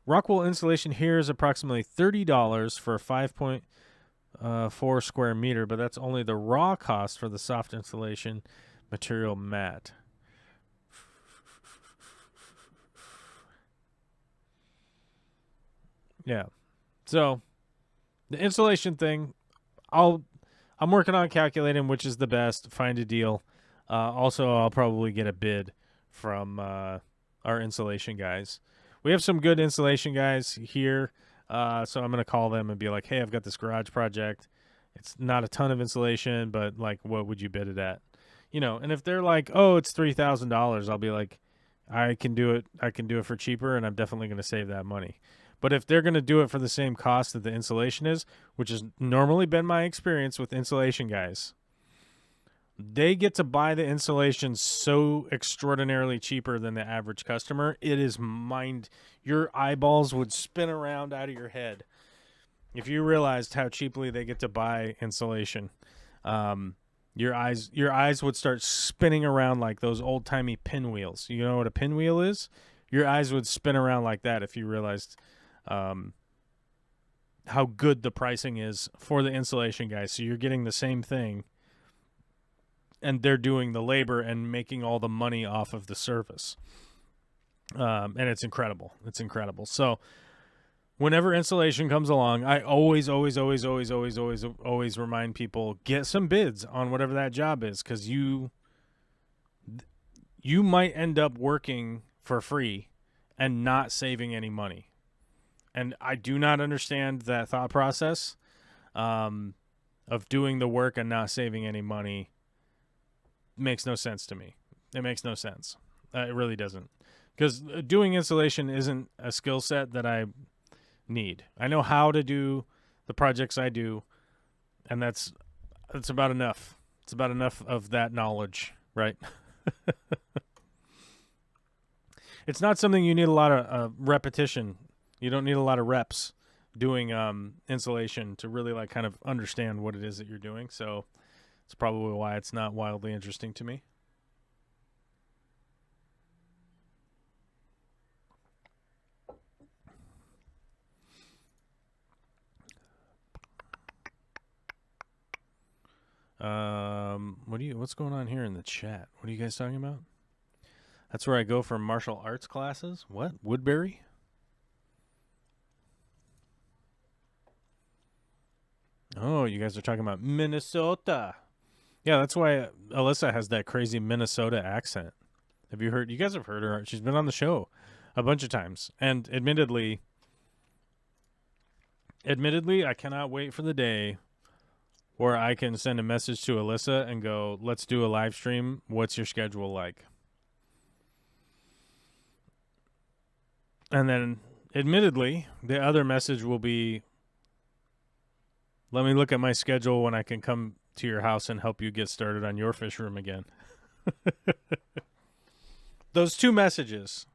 Rockwool insulation here is approximately $30 for a 5.4 square meter, but that's only the raw cost for the soft insulation material mat. Yeah. So the insulation thing, I'm working on calculating which is the best, find a deal. Also, I'll probably get a bid from our insulation guys. We have some good insulation guys here, so I'm going to call them and be like, hey, I've got this garage project. It's not a ton of insulation, but, like, what would you bid it at? And if they're like, oh, it's $3,000, I'll be like, I can do it. I can do it for cheaper, and I'm definitely going to save that money. But if they're going to do it for the same cost that the insulation is, which has normally been my experience with insulation guys, they get to buy the insulation so extraordinarily cheaper than the average customer. It is your eyeballs would spin around out of your head if you realized how cheaply they get to buy insulation. Your eyes would start spinning around like those old-timey pinwheels. You know what a pinwheel is? Your eyes would spin around like that if you realized how good the pricing is for the insulation guys. So you're getting the same thing, and they're doing the labor and making all the money off of the service. And it's incredible. It's incredible. So whenever insulation comes along, I always remind people, get some bids on whatever that job is, because you might end up working for free and not saving any money. And I do not understand that thought process. of doing the work and not saving any money makes no sense to me. It makes no sense. It really doesn't. Because doing insulation isn't a skill set that I need. I know how to do the projects I do, and that's about enough. It's about enough of that knowledge, right? It's not something you need a lot of repetition. You don't need a lot of reps doing insulation to really like kind of understand what it is that you're doing. So it's probably why it's not wildly interesting to me. What's going on here in the chat? What are you guys talking about? That's where I go for martial arts classes. What? Woodbury? Oh, you guys are talking about Minnesota. Yeah, that's why Alyssa has that crazy Minnesota accent. Have you heard? You guys have heard her. She's been on the show a bunch of times. And admittedly, I cannot wait for the day where I can send a message to Alyssa and go, let's do a live stream. What's your schedule like? And then, admittedly, the other message will be, let me look at my schedule when I can come to your house and help you get started on your fish room again. Those two messages.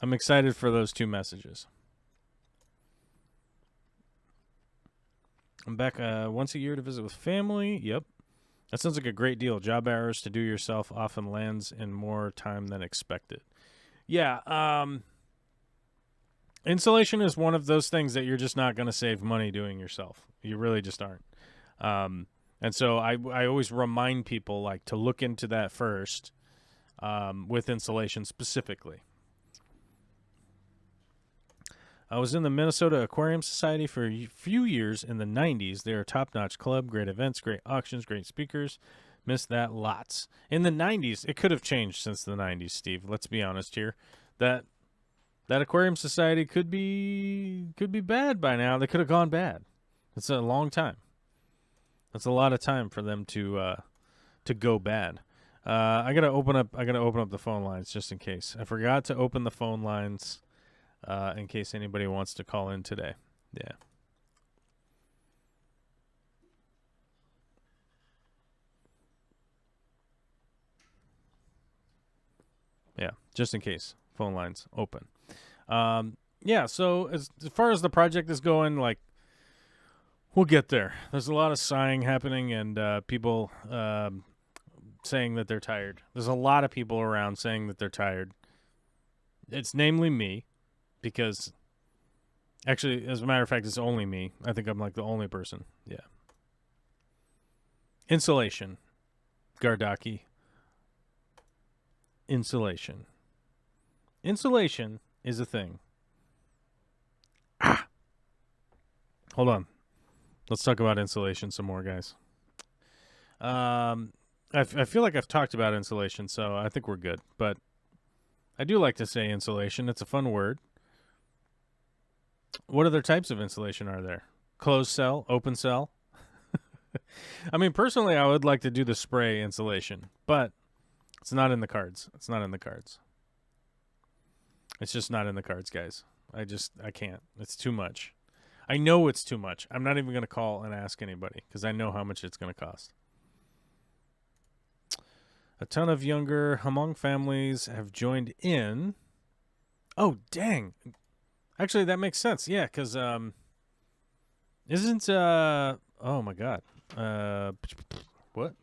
I'm excited for those two messages. I'm back once a year to visit with family. Yep. That sounds like a great deal. Job hours to do yourself often lands in more time than expected. Yeah. Insulation is one of those things that you're just not going to save money doing yourself. You really just aren't. And so I always remind people like to look into that first with insulation specifically. I was in the Minnesota Aquarium Society for a few years in the 90s. They're a top-notch club, great events, great auctions, great speakers. Missed that lots. In the 90s, it could have changed since the 90s, Steve. Let's be honest here. That Aquarium Society could be bad by now. They could have gone bad. It's a long time. That's a lot of time for them to go bad. I gotta open up the phone lines just in case. I forgot to open the phone lines. In case anybody wants to call in today. Yeah. Yeah, just in case. Phone lines open. Yeah, so as far as the project is going, like, we'll get there. There's a lot of sighing happening and people saying that they're tired. There's a lot of people around saying that they're tired. It's namely me. Because, actually, as a matter of fact, it's only me. I think I'm like the only person. Yeah. Insulation. Gardaki. Insulation. Insulation is a thing. Hold on. Let's talk about insulation some more, guys. I feel like I've talked about insulation, so I think we're good. But I do like to say insulation. It's a fun word. What other types of insulation are there? Closed cell, open cell? I mean, personally, I would like to do the spray insulation, but it's not in the cards. It's not in the cards. It's just not in the cards, guys. I can't. It's too much. I know it's too much. I'm not even going to call and ask anybody because I know how much it's going to cost. A ton of younger Hmong families have joined in. Oh, dang. Actually, that makes sense. Yeah, because isn't oh my God, what?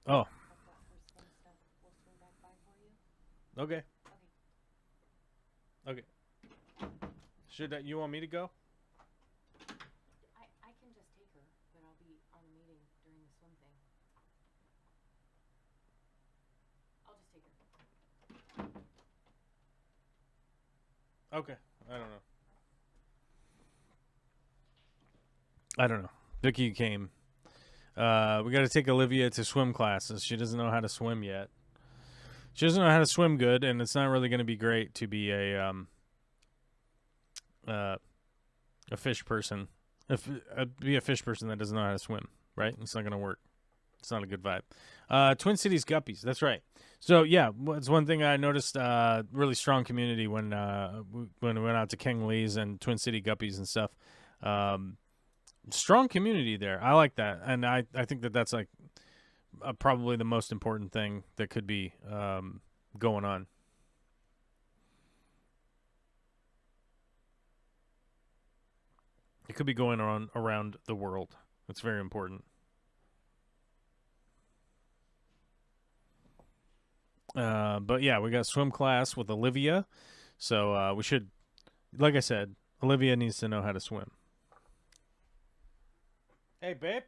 Oh. Okay. Okay. Should you want me to go? I can just take her, but I'll be on a meeting during the swim thing. I'll just take her. Okay. I don't know. Vicky came. We got to take Olivia to swim classes. She doesn't know how to swim yet. She doesn't know how to swim good, and it's not really going to be great to be a a fish person. Be a fish person that doesn't know how to swim, right? It's not going to work. It's not a good vibe. Twin Cities Guppies. That's right. So yeah, it's one thing I noticed. Really strong community when we went out to King Lee's and Twin City Guppies and stuff. Strong community there. I like that, and I think that's like probably the most important thing that could be going on. It could be going on around the world. That's very important. But yeah, we got swim class with Olivia. So we should, like I said, Olivia needs to know how to swim. Hey, babe.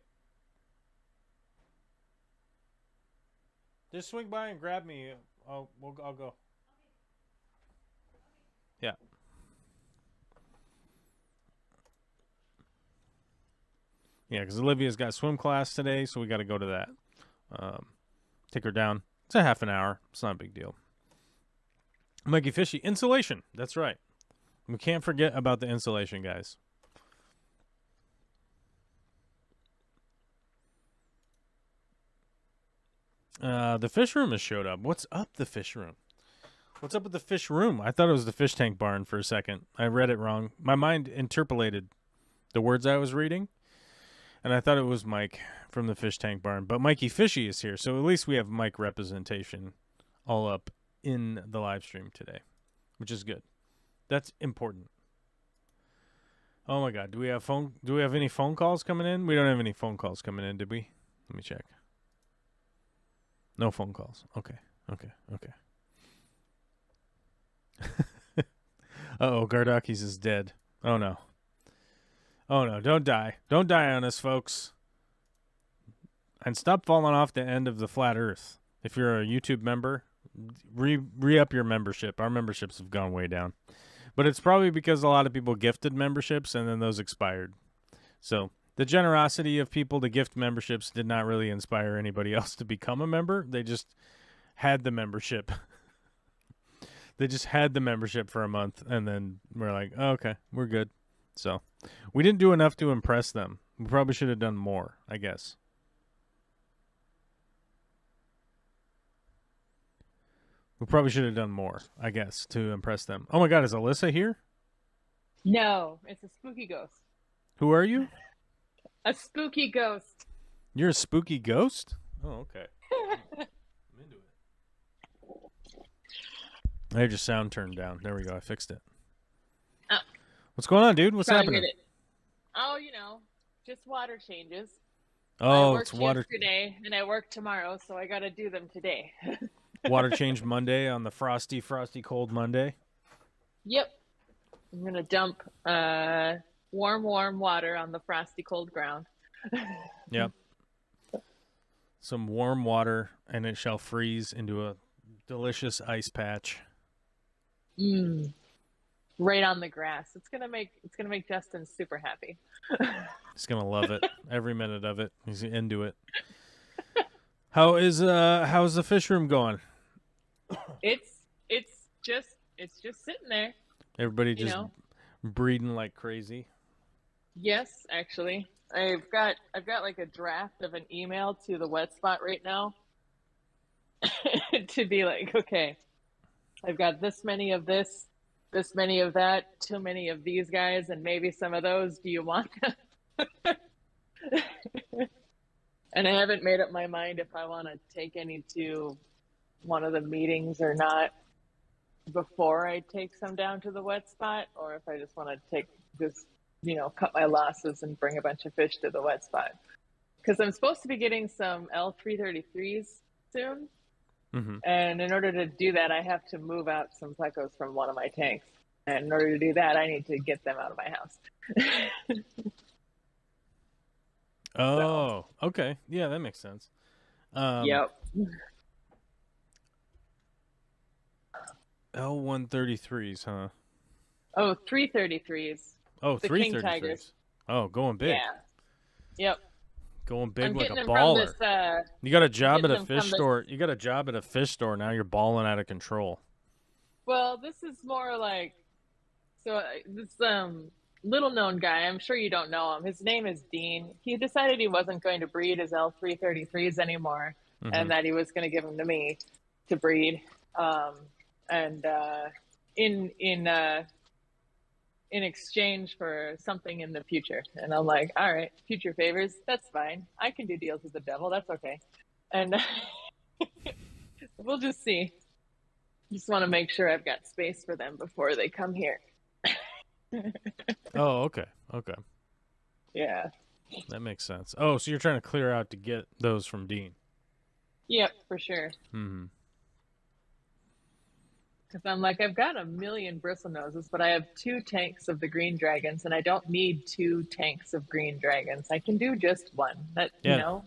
Just swing by and grab me. I'll go. Yeah. Yeah, because Olivia's got swim class today, so we got to go to that. Take her down. It's a half an hour. It's not a big deal. Mikey Fishy. Insulation. That's right. We can't forget about the insulation, guys. The fish room has showed up. What's up, the fish room? What's up with the fish room? I thought it was the fish tank barn for a second. I read it wrong. My mind interpolated the words I was reading, and I thought it was Mike from the fish tank barn. But Mikey Fishy is here, so at least we have Mike representation all up in the live stream today, which is good. That's important. Oh my God, do we have any phone calls coming in? We don't have any phone calls coming in, did we? Let me check. No phone calls. Okay. Uh-oh, Gardakis is dead. Oh no, don't die. Don't die on us, folks. And stop falling off the end of the flat earth. If you're a YouTube member, re-up your membership. Our memberships have gone way down. But it's probably because a lot of people gifted memberships and then those expired. So the generosity of people to gift memberships did not really inspire anybody else to become a member. They just had the membership. They just had the membership for a month, and then we're like, oh, okay, we're good. So we didn't do enough to impress them. We probably should have done more, I guess. We probably should have done more, I guess, to impress them. Oh my God, is Alyssa here? No, it's a spooky ghost. Who are you? A spooky ghost. You're a spooky ghost? Oh, okay. I'm into it. I heard your sound turned down. There we go. I fixed it. Oh. What's going on, dude? What's happening? Oh, just water changes. Oh, it's water. Yesterday, and I work tomorrow, so I got to do them today. Water change Monday on the frosty cold Monday. Yep. I'm going to dump warm water on the frosty cold ground. Yep. Some warm water, and it shall freeze into a delicious ice patch. Right on the grass. It's gonna make Justin super happy. He's gonna love it. Every minute of it. He's into it. How's the fish room going? It's just sitting there. Everybody just breeding like crazy. Yes, actually. I've got like a draft of an email to the wet spot right now to be like, okay, I've got this many of this many of that, too many of these guys, and maybe some of those. Do you want them? And I haven't made up my mind if I want to take any to one of the meetings or not before I take some down to the wet spot, or if I just want to cut my losses and bring a bunch of fish to the wet spot. Because I'm supposed to be getting some L333s soon. Mm-hmm. And in order to do that, I have to move out some plecos from one of my tanks. And in order to do that, I need to get them out of my house. Oh, so. Okay. Yeah, that makes sense. Yep. L133s, huh? Oh, 333s. Oh, 333s. Oh, going big. Yeah. Yep. Going big like a baller. You got a job at a fish store. You got a job at a fish store. Now you're balling out of control. Well, this is more like, so this little known guy. I'm sure you don't know him. His name is Dean. He decided he wasn't going to breed his L333s anymore, Mm-hmm. and that he was going to give them to me to breed. And in in uh, in exchange for something in the future. And I'm like, all right, future favors, that's fine. I can do deals with the devil. That's okay. And we'll just see. Just want to make sure I've got space for them before they come here. Oh, okay. Okay. Yeah. That makes sense. Oh, so you're trying to clear out to get those from Dean. Yep, for sure. Mm-hmm. Because I'm like, I've got a million bristlenoses, but I have 2 tanks of the green dragons, and I don't need 2 tanks of green dragons. I can do just one. That, Yeah. you know?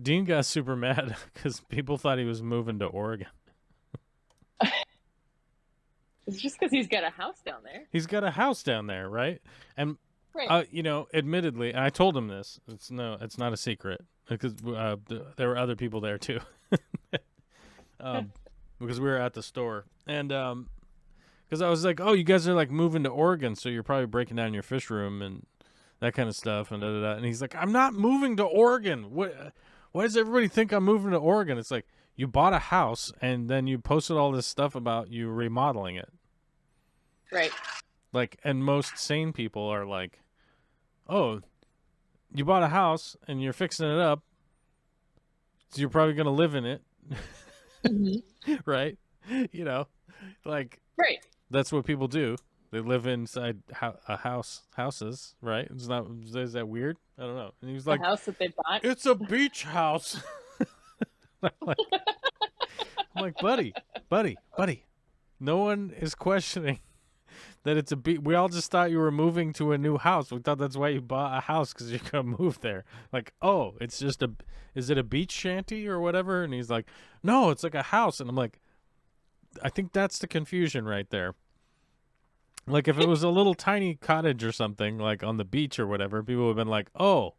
Dean got super mad because people thought he was moving to Oregon. It's just because he's got a house down there. He's got a house down there, right? And Right. you know, admittedly, and I told him this. It's not a secret because there were other people there too. Because we were at the store, and because I was like, "Oh, you guys are like moving to Oregon, so you're probably breaking down your fish room and that kind of stuff." And and he's like, "I'm not moving to Oregon. What? Why does everybody think I'm moving to Oregon?" It's like you bought a house and then you posted all this stuff about you remodeling it. Right. Like, and most sane people are like, "Oh, you bought a house and you're fixing it up, so you're probably gonna live in it." Mm-hmm. Right? You know, like Right. that's what people do. They live inside houses, right? It's not. Is that weird? I don't know. And he was The like, house that they bought. "It's a beach house." I'm like, buddy. No one is questioning that it's a beach. We all just thought you were moving to a new house. We thought that's why you bought a house, because you're gonna move there. Like, oh, it's just a. Is it a beach shanty or whatever? And he's like, no, it's like a house. And I'm like, I think that's the confusion right there. Like, if it was a little tiny cottage or something, like on the beach or whatever, people would have been like, oh,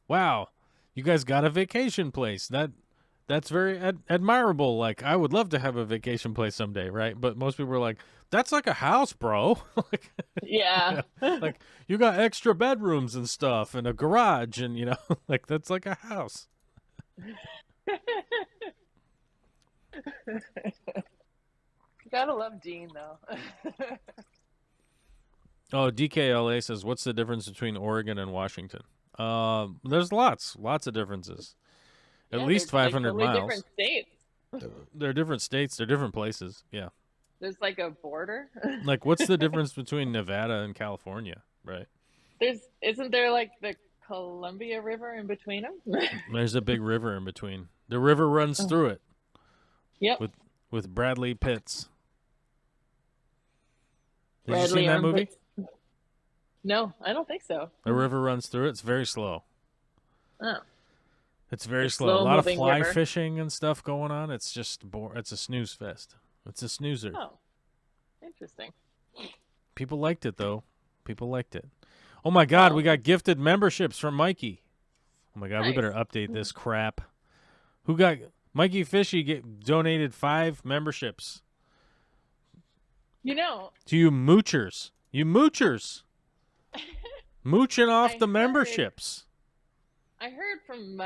wow, you guys got a vacation place. That's very admirable. Like, I would love to have a vacation place someday, right? But most people were like, that's like a house, bro. Like, Yeah. like, you got extra bedrooms and stuff and a garage and, you know, like, that's like a house. Gotta love Dean, though. Oh, DKLA says, what's the difference between Oregon and Washington? There's lots of differences. At Yeah, least they're, 500 totally miles. different states. They're different states. They're different places. Yeah. There's like a border. Like, what's the difference between Nevada and California, right? Isn't there like the Columbia River in between them? There's a big river in between. The river runs through it. Yep. With Bradley Pitts. Did you Bradley see that movie? Armpits. No, I don't think so. The river runs through it. It's very slow. Oh. It's very It's slow. A lot of slow-moving fly river. fishing and stuff going on. It's just it's a snooze fest. It's a snoozer. Oh. Interesting. People liked it though. People liked it. Oh my God, Well. we got gifted memberships from Mikey. Oh my God, we Nice. better update this crap. Who got Mikey Fishy donated 5 memberships You know, to you moochers. You moochers. Mooching off I the heard- memberships. I heard from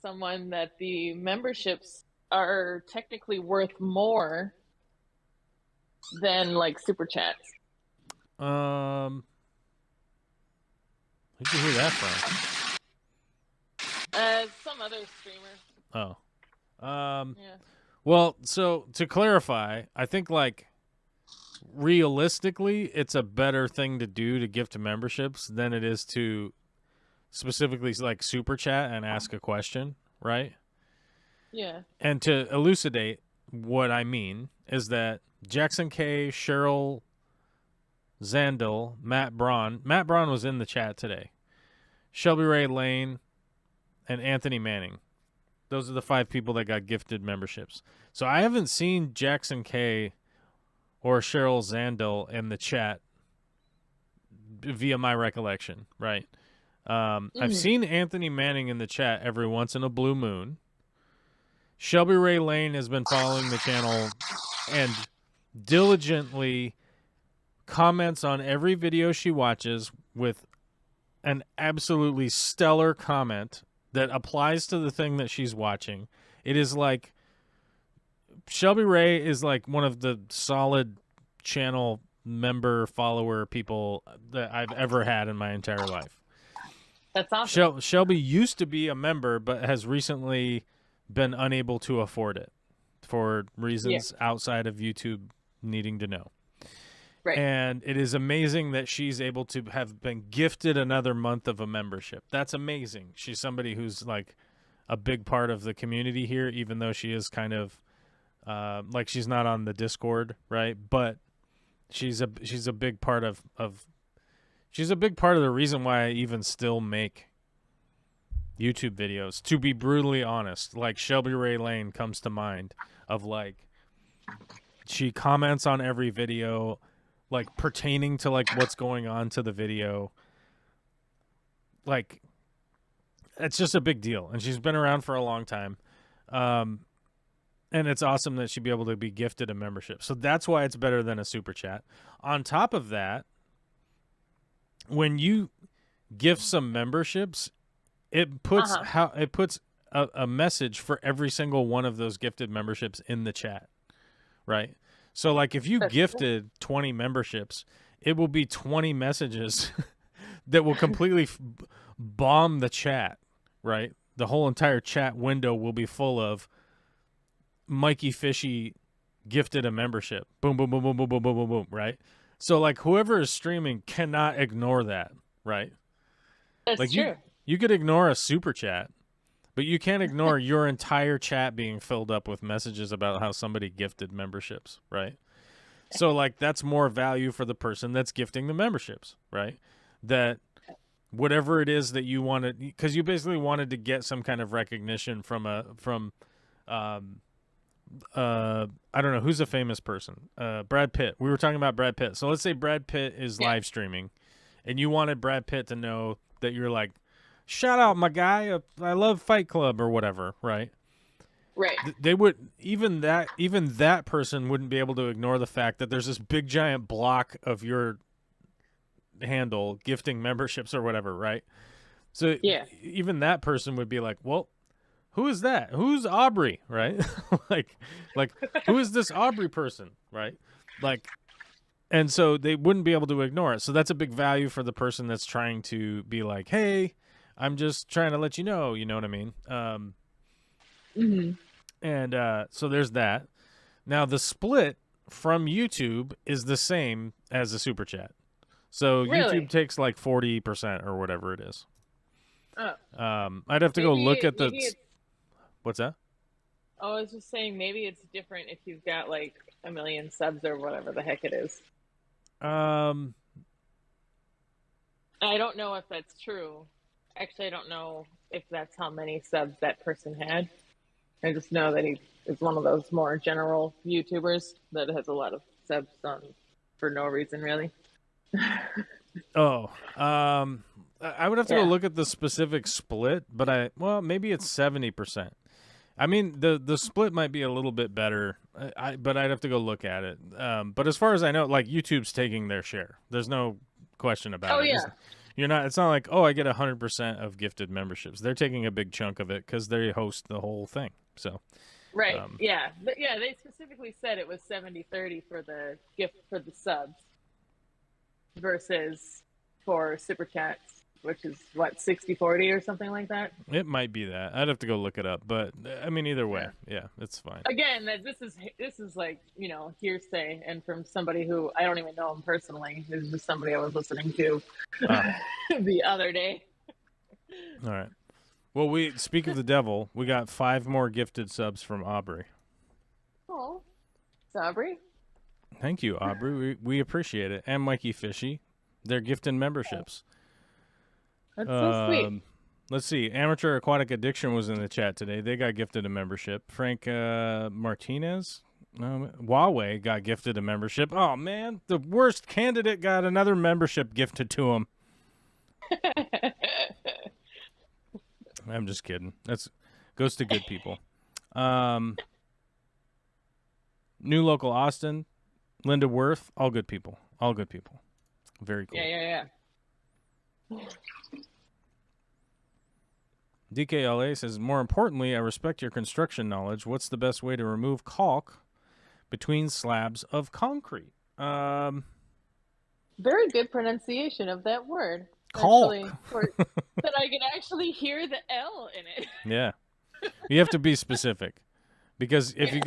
someone that the memberships are technically worth more than like super chats. Who'd you hear that from? Some other streamer. Oh. Yeah. Well, so to clarify, I think like realistically, it's a better thing to do to gift to memberships than it is to specifically like super chat and ask a question, right? Yeah. And to elucidate what I mean is that Jackson K, Cheryl Zandel, Matt Braun was in the chat today. Shelby Ray Lane and Anthony Manning. Those are the 5 people that got gifted memberships. So I haven't seen Jackson K or Cheryl Zandel in the chat via my recollection, right? I've seen Anthony Manning in the chat every once in a blue moon. Shelby Ray Lane has been following the channel and diligently comments on every video she watches with an absolutely stellar comment that applies to the thing that she's watching. It is like Shelby Ray is like one of the solid channel member follower people that I've ever had in my entire life. That's awesome. Shelby used to be a member, but has recently been unable to afford it for reasons outside of YouTube needing to know. Right. And it is amazing that she's able to have been gifted another month of a membership. That's amazing. She's somebody who's like a big part of the community here, even though she is kind of like she's not on the Discord, right? But she's a big part of she's a big part of the reason why I even still make YouTube videos. To be brutally honest, like Shelby Ray Lane comes to mind of like she comments on every video, like pertaining to like what's going on to the video. Like it's just a big deal, and she's been around for a long time. And it's awesome that she'd be able to be gifted a membership. So that's why it's better than a super chat. On top of that, when you gift some memberships, it puts a message for every single one of those gifted memberships in the chat, right? So like if you gifted 20 memberships, it will be 20 messages that will completely bomb the chat, right? The whole entire chat window will be full of Mikey Fishy gifted a membership. Boom, boom, boom, boom, boom, boom, boom, boom, boom, right? So like whoever is streaming cannot ignore that, right? That's like true. You could ignore a super chat, but you can't ignore your entire chat being filled up with messages about how somebody gifted memberships, right? So like that's more value for the person that's gifting the memberships, right? That whatever it is that you wanted, because you basically wanted to get some kind of recognition from I don't know who's a famous person. Brad Pitt. We were talking about Brad Pitt. So let's say Brad Pitt is live streaming, and you wanted Brad Pitt to know that you're like, shout out my guy. I love Fight Club or whatever, right? Right. They would even that person wouldn't be able to ignore the fact that there's this big giant block of your handle gifting memberships or whatever, right? So even that person would be like, well, who is that? Who's Aubrey, right? like who is this Aubrey person, right? Like, and so they wouldn't be able to ignore it. So that's a big value for the person that's trying to be like, hey, I'm just trying to let you know what I mean? And so there's that. Now the split from YouTube is the same as the super chat. So Really? YouTube takes like 40% or whatever it is. Oh. I'd have to go look at the. What's that? Oh, I was just saying maybe it's different if you've got like 1 million subs or whatever the heck it is. I don't know if that's true. Actually, I don't know if that's how many subs that person had. I just know that he is one of those more general YouTubers that has a lot of subs on for no reason, really. I would have to go look at the specific split, but maybe it's 70%. I mean, the split might be a little bit better, but I'd have to go look at it. But as far as I know, like YouTube's taking their share. There's no question about it. It's not like, I get 100% of gifted memberships. They're taking a big chunk of it because they host the whole thing. So, right, but they specifically said it was 70-30 for the gift for the subs versus for super chats, which is what 60-40 or something like that. It might be that. I'd have to go look it up, but I mean, either way, it's fine. Again, this is like hearsay, and from somebody who I don't even know him personally. This is just somebody I was listening to the other day. All right. Well, we speak of the devil. We got 5 more gifted subs from Aubrey. Oh, it's Aubrey. Thank you, Aubrey. We appreciate it. And Mikey Fishy. They're gifting memberships. That's so sweet. Let's see. Amateur Aquatic Addiction was in the chat today. They got gifted a membership. Frank Martinez, Huawei got gifted a membership. Oh, man. The worst candidate got another membership gifted to him. I'm just kidding. Goes to good people. New Local Austin, Linda Worth, all good people. All good people. Very cool. Yeah. DKLA says, more importantly, I respect your construction knowledge. What's the best way to remove caulk between slabs of concrete? Very good pronunciation of that word. Caulk. Actually, that I can actually hear the L in it. Yeah. You have to be specific. Because if you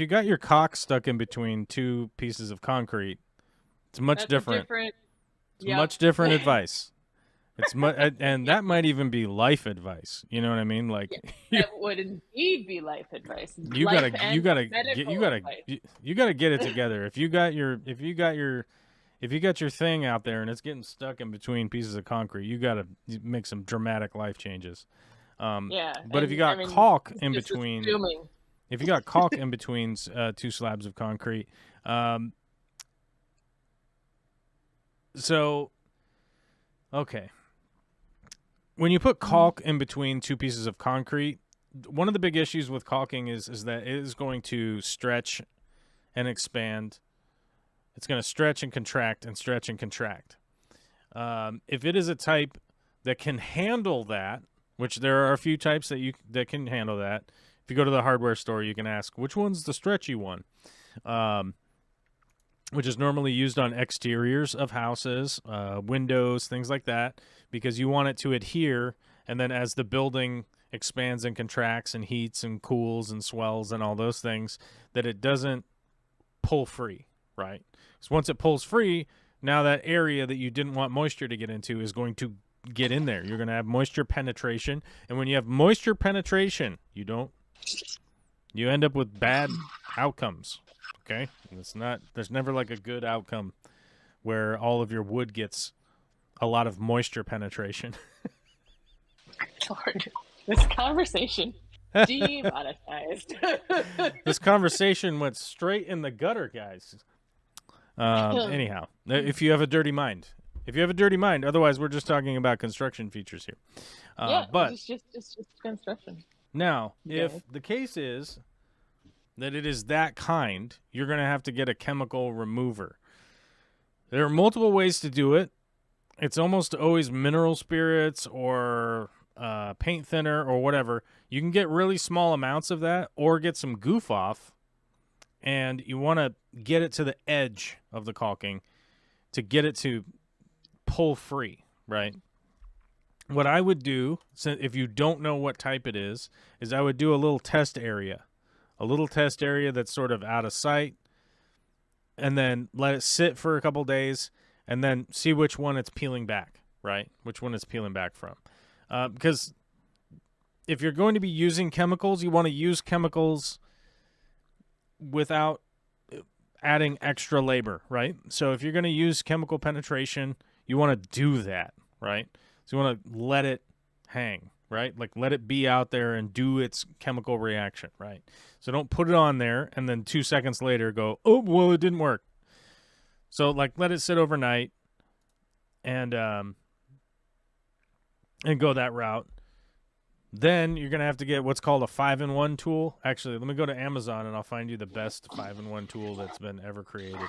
got your cock stuck in between two pieces of concrete, it's much different. It's much different advice. It's and that might even be life advice. You know what I mean? Like that would indeed be life advice. You gotta get it together. If you got your thing out there and it's getting stuck in between pieces of concrete, you gotta make some dramatic life changes. But if you got caulk in between. If you got caulk in between two slabs of concrete, okay. When you put caulk in between two pieces of concrete, one of the big issues with caulking is that it is going to stretch and expand. It's going to stretch and contract and stretch and contract. If it is a type that can handle that, which there are a few types that can handle that. If you go to the hardware store, you can ask, which one's the stretchy one? Which is normally used on exteriors of houses, windows, things like that, because you want it to adhere, and then as the building expands and contracts and heats and cools and swells and all those things, that it doesn't pull free, right? So once it pulls free, now that area that you didn't want moisture to get into is going to get in there. You're going to have moisture penetration, and when you have moisture penetration, you end up with bad outcomes. Okay, there's never like a good outcome where all of your wood gets a lot of moisture penetration. Lord, this conversation demonetized. This conversation went straight in the gutter, guys. Anyhow, if you have a dirty mind, otherwise we're just talking about construction features here. But it's just construction. Now, if the case is that it is that kind, you're going to have to get a chemical remover. There are multiple ways to do it. It's almost always mineral spirits or paint thinner or whatever. You can get really small amounts of that or get some goof off, and you want to get it to the edge of the caulking to get it to pull free, right? What I would do, if you don't know what type it is I would do a little test area. A little test area that's sort of out of sight, and then let it sit for a couple days, and then see which one it's peeling back, right? Which one it's peeling back from. Because if you're going to be using chemicals, you want to use chemicals without adding extra labor, right? So if you're going to use chemical penetration, you want to do that, right? So you want to let it hang, right? Like let it be out there and do its chemical reaction, right? So don't put it on there and then 2 seconds later go, oh, well, it didn't work. So like let it sit overnight and go that route. Then you're going to have to get what's called a 5-in-1 tool. Actually, let me go to Amazon and I'll find you the best 5-in-1 tool that's been ever created.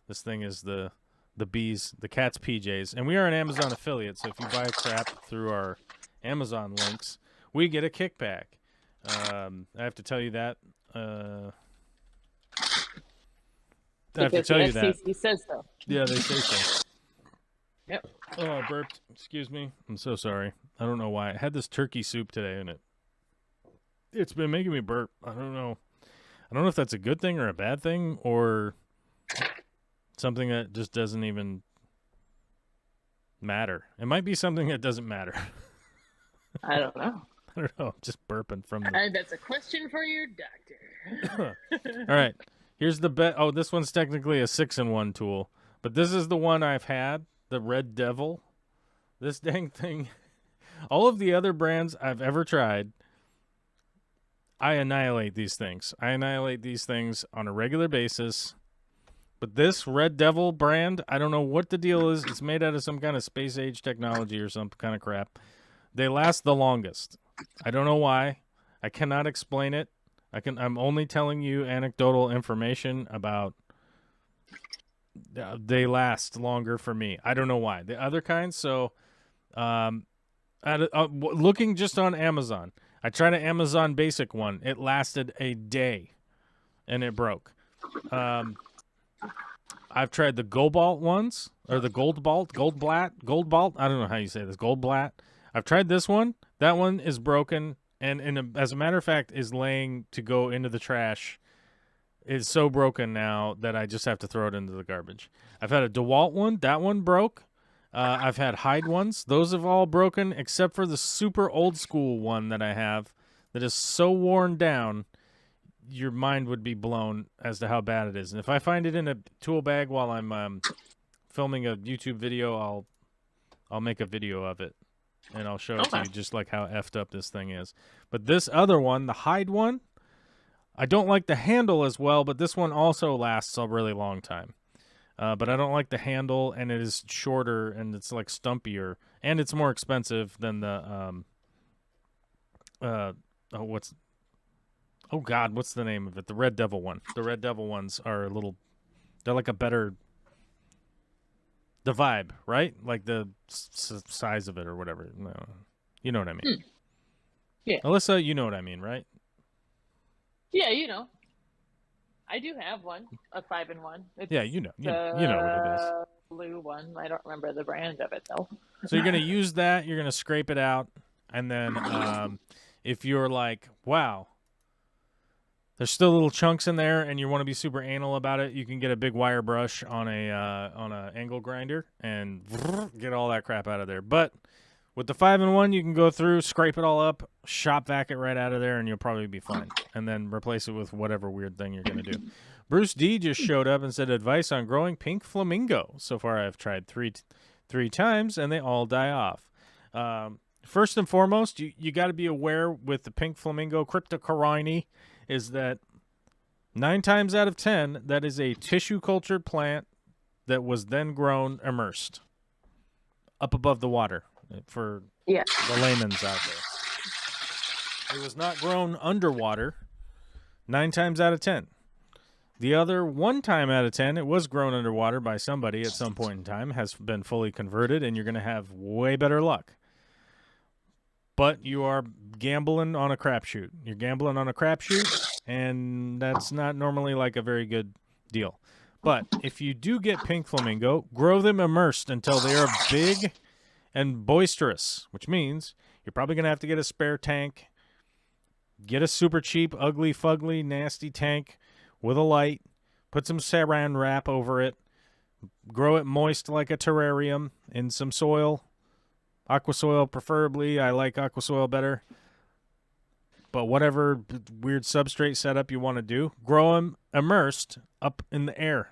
This thing is the cat's PJs. And we are an Amazon affiliate, so if you buy crap through our Amazon links, we get a kickback. I have to tell you that. I have to tell you that. FCC says so. Yeah, they say so. Yep. Oh, I burped. Excuse me. I'm so sorry. I don't know why. I had this turkey soup today, and it's been making me burp. I don't know. I don't know if that's a good thing or a bad thing or something that just doesn't even matter. It might be something that doesn't matter. I don't know. I don't know. I'm just burping from that's a question for your doctor. All right. Here's the bet. Oh, this one's technically a 6-in-1 tool, but this is the one I've had, the Red Devil. This dang thing. All of the other brands I've ever tried, I annihilate these things. I annihilate these things on a regular basis. But this Red Devil brand, I don't know what the deal is. It's made out of some kind of space age technology or some kind of crap. They last the longest. I don't know why. I cannot explain it. I'm only telling you anecdotal information about they last longer for me. I don't know why. The other kinds, so um, looking just on Amazon, I tried an Amazon Basic one. It lasted a day, and it broke. I've tried the Goldbalt ones, or the Goldblat. I don't know how you say this. Goldblat. I've tried this one. That one is broken, and as a matter of fact, is laying to go into the trash. It's so broken now that I just have to throw it into the garbage. I've had a DeWalt one. That one broke. I've had Hyde ones. Those have all broken, except for the super old school one that I have that is so worn down, your mind would be blown as to how bad it is. And if I find it in a tool bag while I'm filming a YouTube video, I'll make a video of it, and I'll show it to you just like how effed up this thing is. But this other one, the Hyde one, I don't like the handle as well, but this one also lasts a really long time. But I don't like the handle, and it is shorter, and it's like stumpier, and it's more expensive than the what's the name of it? The Red Devil one. The Red Devil ones are a little, they're like a better, the vibe, right? Like the size of it or whatever. No, you know what I mean. Yeah. Alyssa, you know what I mean, right? Yeah, you know. I do have one, a 5-in-1. It's yeah, you know what it is. Blue one. I don't remember the brand of it though. So you're gonna use that. You're gonna scrape it out, and then if you're like, wow, there's still little chunks in there, and you want to be super anal about it, you can get a big wire brush on a angle grinder and get all that crap out of there. But with the 5-in-1, you can go through, scrape it all up, shop vac it right out of there, and you'll probably be fine. And then replace it with whatever weird thing you're going to do. Bruce D just showed up and said, advice on growing pink flamingo. So far, I've tried three times, and they all die off. First and foremost, you got to be aware with the pink flamingo cryptocorini is that 9 times out of 10, that is a tissue cultured plant that was then grown immersed up above the water. For the layman's out there, it was not grown underwater 9 times out of 10. The other 1 time out of 10, it was grown underwater by somebody at some point in time, has been fully converted, and you're going to have way better luck. But you are gambling on a crapshoot. You're gambling on a crapshoot, and that's not normally like a very good deal. But if you do get pink flamingo, grow them immersed until they are big and boisterous, which means you're probably going to have to get a spare tank, get a super cheap, ugly, fugly, nasty tank with a light, put some saran wrap over it, grow it moist like a terrarium in some soil, aqua soil preferably. I like aqua soil better. But whatever weird substrate setup you want to do, grow them immersed up in the air.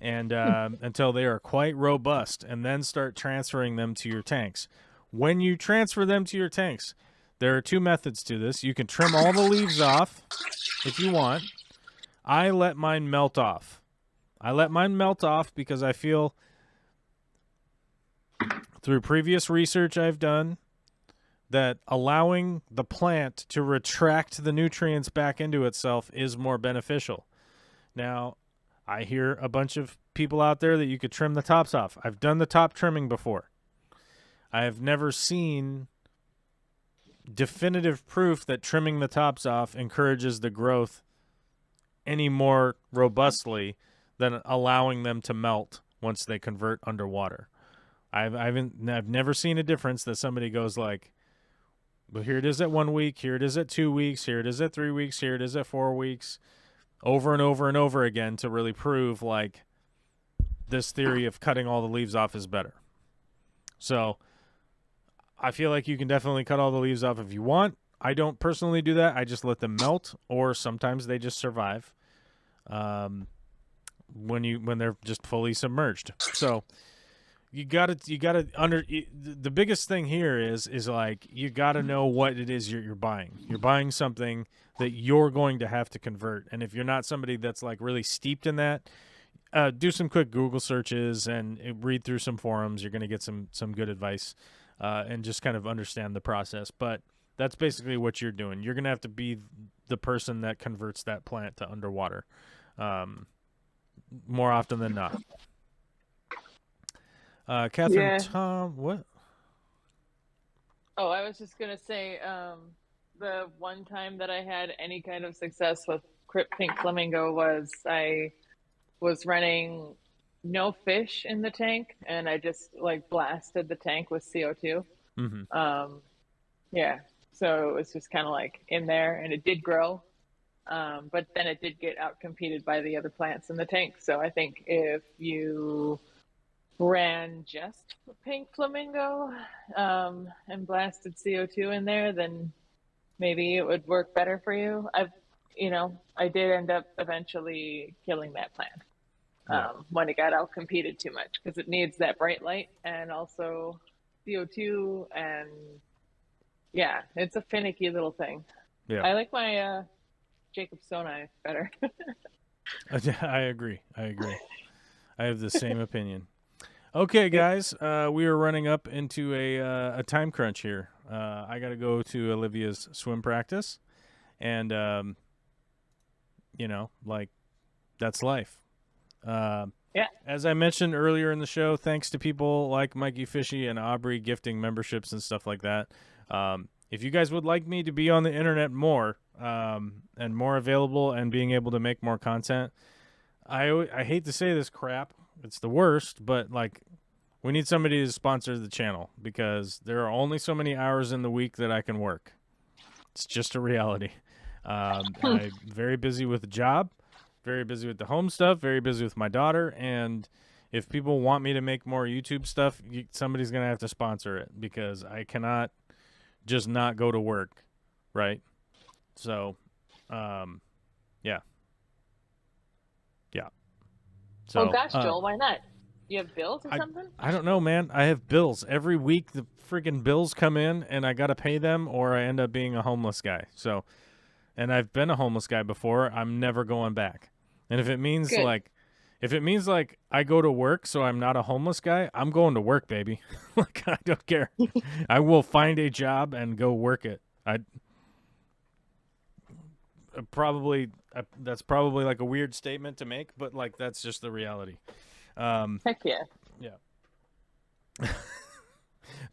And until they are quite robust, and then start transferring them to your tanks. When you transfer them to your tanks, there are 2 methods to this. You can trim all the leaves off if you want. I let mine melt off. Because I feel through previous research I've done that allowing the plant to retract the nutrients back into itself is more beneficial. Now, I hear a bunch of people out there that you could trim the tops off. I've done the top trimming before. I have never seen definitive proof that trimming the tops off encourages the growth any more robustly than allowing them to melt once they convert underwater. I've never seen a difference that somebody goes like, well, here it is at 1 week, here it is at 2 weeks, here it is at 3 weeks, here it is at 4 weeks. Over and over and over again to really prove like this theory of cutting all the leaves off is better. So I feel like you can definitely cut all the leaves off if you want. I don't personally do that. I just let them melt, or sometimes they just survive when they're just fully submerged. So the biggest thing here is like you got to know what it is you're buying. You're buying something that you're going to have to convert, and if you're not somebody that's like really steeped in that, do some quick Google searches and read through some forums. You're going to get some good advice and just kind of understand the process. But that's basically what you're doing. You're going to have to be the person that converts that plant to underwater. more often than not. Catherine Yeah. Tom, what? Oh, I was just gonna say, the one time that I had any kind of success with Crypt Pink Flamingo was I was running no fish in the tank, and I just like blasted the tank with CO2. Mm-hmm. Um, yeah, so it was just kind of like in there, and it did grow, but then it did get outcompeted by the other plants in the tank. So I think if you ran just pink flamingo and blasted CO2 in there, then maybe it would work better for you. I did end up eventually killing that plant Yeah. when it got out competed too much because it needs that bright light and also CO2. And yeah, it's a finicky little thing. Yeah. I like my Jacob Sonai better. I agree. I have the same opinion. Okay, guys, we are running up into a time crunch here. I got to go to Olivia's swim practice, and like that's life. Yeah. As I mentioned earlier in the show, thanks to people like Mikey Fishy and Aubrey gifting memberships and stuff like that. If you guys would like me to be on the internet more and more available and being able to make more content, I hate to say this crap. It's the worst, but like we need somebody to sponsor the channel because there are only so many hours in the week that I can work. It's just a reality. I'm very busy with the job, very busy with the home stuff, very busy with my daughter, and if people want me to make more YouTube stuff, somebody's going to have to sponsor it because I cannot just not go to work, right? So, yeah. So, Well, gosh, Joel, why not? You have bills or something? I don't know, man. I have bills. Every week the freaking bills come in and I got to pay them or I end up being a homeless guy. So, and I've been a homeless guy before. I'm never going back. And if it means Good. like I go to work so I'm not a homeless guy, I'm going to work, baby. Like I don't care. I will find a job and go work it. That's probably like a weird statement to make, but like that's just the reality. Heck yeah. Yeah.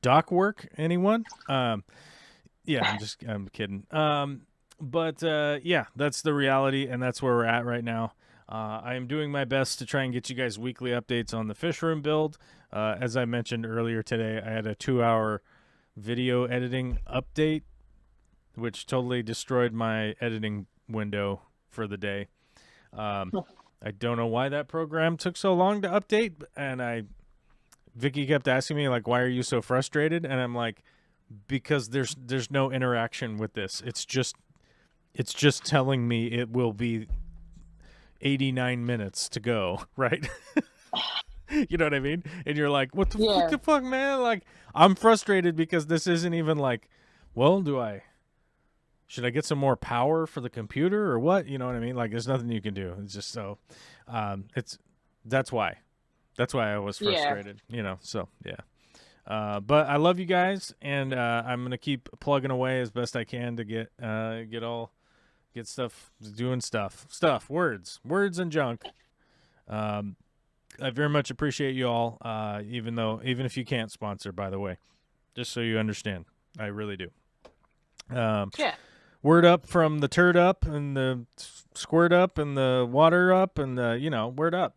Dock work, anyone? Yeah, I'm kidding. But yeah, that's the reality, and that's where we're at right now. I am doing my best to try and get you guys weekly updates on the fish room build. As I mentioned earlier today, I had a 2-hour video editing update, which totally destroyed my editing window for the day. I don't know why that program took so long to update, and Vicky kept asking me like, "Why are you so frustrated?" And I'm like, "Because there's no interaction with this. It's just telling me it will be 89 minutes to go, right?" You know what I mean? And you're like, "What the fuck, man?" Like, I'm frustrated because this isn't even like, well, should I get some more power for the computer or what? You know what I mean? Like, there's nothing you can do. It's just so, that's why I was frustrated, so yeah. But I love you guys, and I'm going to keep plugging away as best I can to get stuff, doing stuff, words and junk. I very much appreciate you all, even if you can't sponsor, by the way, just so you understand. I really do. Yeah. Word up from the turd up and the squirt up and the water up and the, word up.